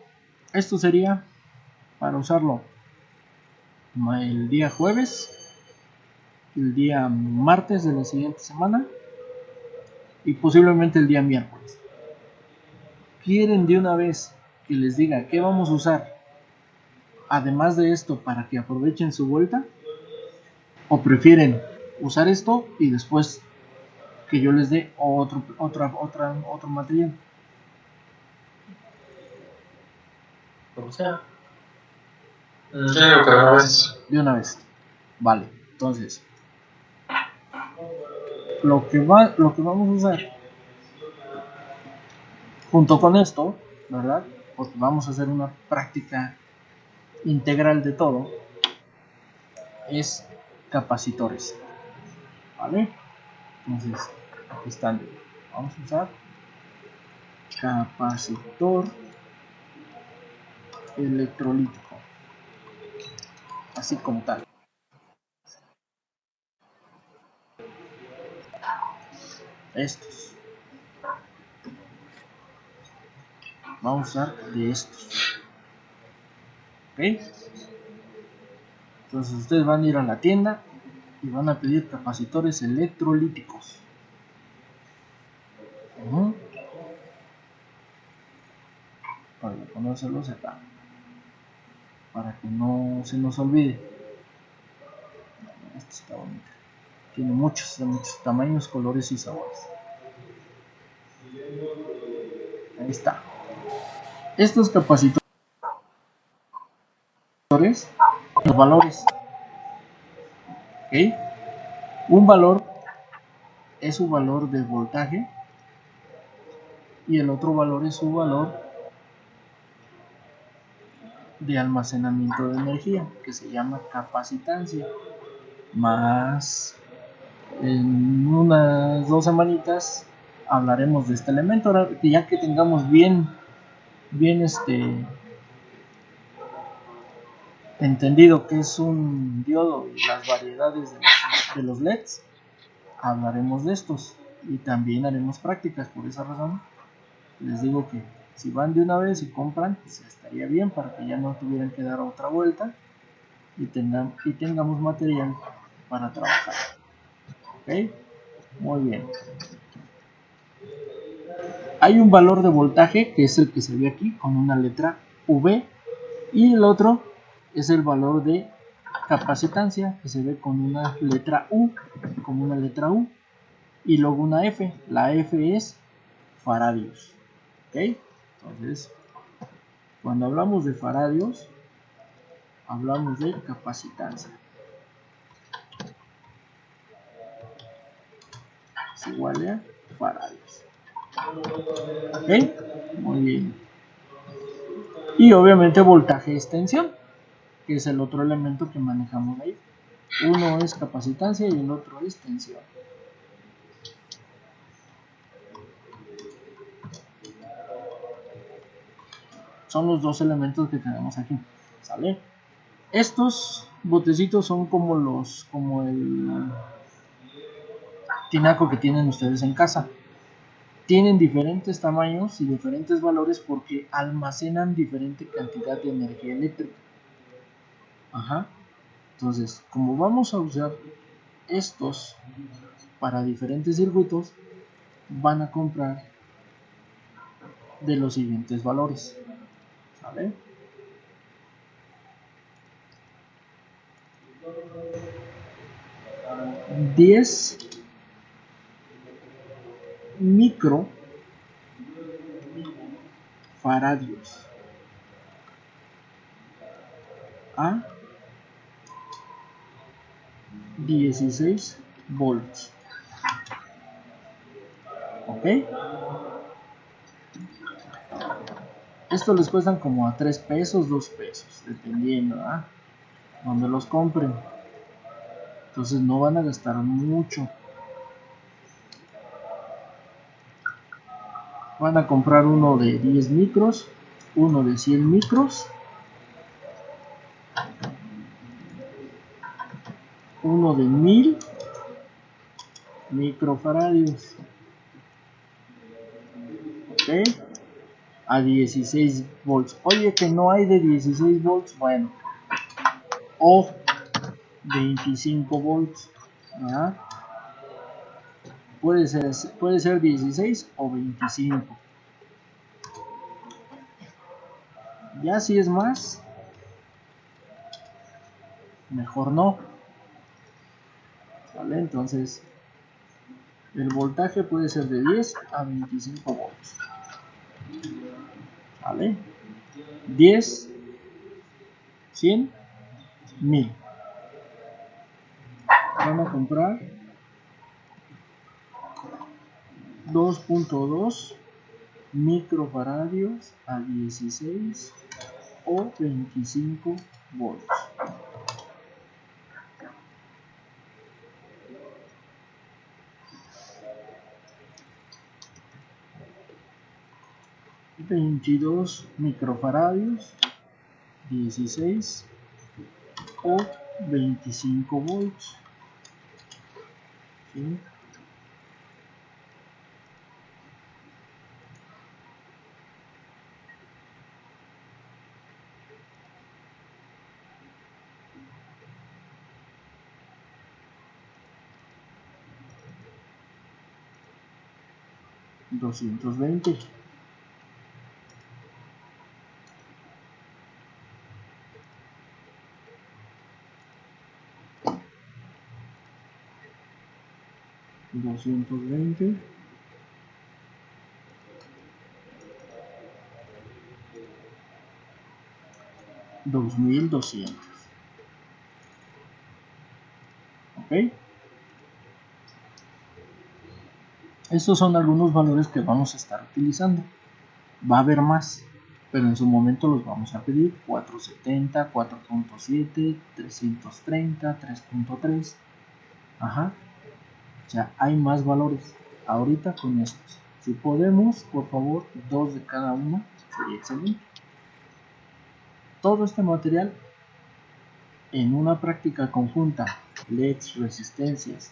A: esto sería para usarlo el día jueves, el día martes de la siguiente semana y posiblemente el día miércoles. ¿Quieren de una vez que les diga qué vamos a usar además de esto para que aprovechen su vuelta? ¿O prefieren usar esto y después que yo les dé otro material?
B: Como sea.
E: Yo digo que de una vez.
A: De una vez. Vale, entonces lo que vamos a usar junto con esto, ¿verdad? Porque vamos a hacer una práctica integral de todo, es capacitores. ¿Vale? Entonces, aquí están. Vamos a usar capacitor electrolítico, así como tal. Estos. Vamos a usar de estos. ¿Ok? Entonces ustedes van a ir a la tienda y van a pedir capacitores electrolíticos. Para ponérselos acá, para que no se nos olvide. Esta está bonita. Tiene muchos tamaños, colores y sabores. Ahí está. Estos capacitores, los valores. ¿Ok? Un valor es su valor de voltaje y el otro valor es su valor de almacenamiento de energía, que se llama capacitancia. Más en unas 2 semanitas hablaremos de este elemento. Ahora, ya que tengamos bien entendido que es un diodo y las variedades de los LEDs, hablaremos de estos y también haremos prácticas. Por esa razón les digo que Si van de una vez y compran, pues estaría bien para que ya no tuvieran que dar otra vuelta y tengamos material para trabajar. ¿Ok? Muy bien. Hay un valor de voltaje que es el que se ve aquí con una letra V y el otro es el valor de capacitancia que se ve con una letra U, y luego una F. La F es faradios. ¿Ok? Entonces, cuando hablamos de faradios, hablamos de capacitancia. Es igual a faradios. ¿Ok? Muy bien. Y obviamente voltaje extensión, que es el otro elemento que manejamos ahí. Uno es capacitancia y el otro es tensión. Son los dos elementos que tenemos aquí. ¿Sale? Estos botecitos son como el tinaco que tienen ustedes en casa. Tienen diferentes tamaños y diferentes valores porque almacenan diferente cantidad de energía eléctrica. Ajá. Entonces, como vamos a usar estos para diferentes circuitos, van a comprar de los siguientes valores. ¿Sale? $10 microfaradios a 16 volts. ¿Ok? Esto les cuestan como a 3 pesos, 2 pesos, dependiendo, ¿ah? Donde los compren. Entonces no van a gastar mucho. Van a comprar uno de 10 micros, uno de 100 micros, uno de 1000 microfaradios. ¿Ok? A 16 volts. Oye, que no hay de 16 volts. Bueno. O 25 volts. ¿Ah? Puede ser 16 o 25. Ya si es más, mejor no. ¿Vale? Entonces, el voltaje puede ser de 10 a 25 volts. ¿Vale? 10, 100, 1000. Van a comprar 2.2 microfaradios a 16 o 25 volts. $22 microfaradios, 16 o 25 volts. ¿Sí? $220. $220. $2200. ¿Ok? Estos son algunos valores que vamos a estar utilizando. Va a haber más, pero en su momento los vamos a pedir. 470, 4.7, 330, 3.3. Ajá. Ya hay más valores. Ahorita con estos. Si podemos, por favor, 2 de cada uno. Sería excelente. Todo este material en una práctica conjunta, LEDs, resistencias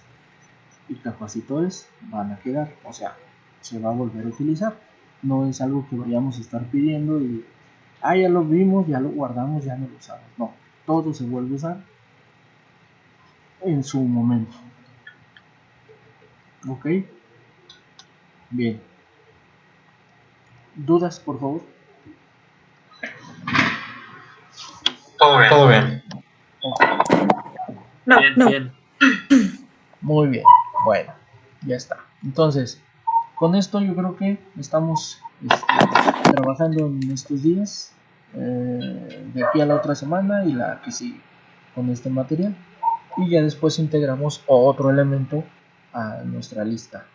A: y capacitores van a quedar. O sea, se va a volver a utilizar. No es algo que vayamos a estar pidiendo y ya lo vimos, ya lo guardamos, ya no lo usamos. No, todo se vuelve a usar en su momento. Ok, bien. ¿Dudas, por favor?
E: Todo bien.
C: No,
B: Bien,
C: no.
B: bien.
A: Muy bien, bueno, ya está. Entonces, con esto yo creo que estamos trabajando en estos días, de aquí a la otra semana y la que sigue, con este material. Y ya después integramos otro elemento a nuestra lista.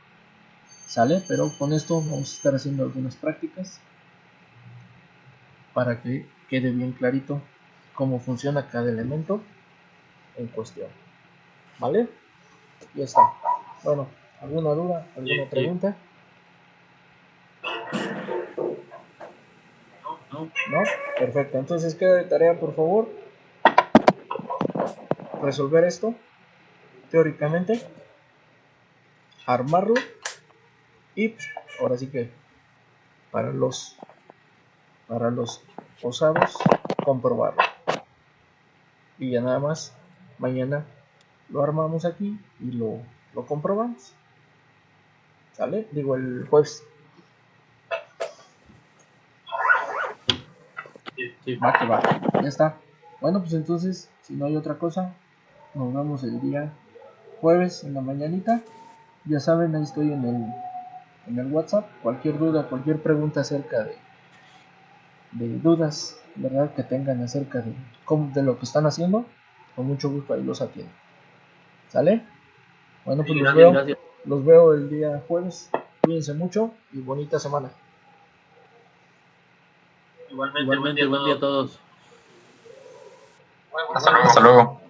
A: ¿Sale? Pero con esto vamos a estar haciendo algunas prácticas para que quede bien clarito cómo funciona cada elemento en cuestión. ¿Vale? Ya está. Bueno, ¿alguna duda? ¿Alguna pregunta?
B: No,
A: ¿No? Perfecto. Entonces queda de tarea, por favor, resolver esto teóricamente, armarlo y ahora sí que para los osados comprobarlo. Y ya nada más mañana lo armamos aquí y lo comprobamos. ¿Sale? Digo el jueves.
B: sí.
A: Va que va. Ya está. Bueno, pues entonces, si no hay otra cosa, nos vemos el día jueves en la mañanita. Ya saben, ahí estoy en el WhatsApp. Cualquier duda, cualquier pregunta acerca de dudas, ¿verdad? Que tengan acerca de lo que están haciendo, con mucho gusto ahí los atiendo. ¿Sale? Bueno, pues
B: Gracias.
A: los veo el día jueves. Cuídense mucho y bonita semana.
B: Igualmente, buen día a todos.
E: Hasta luego.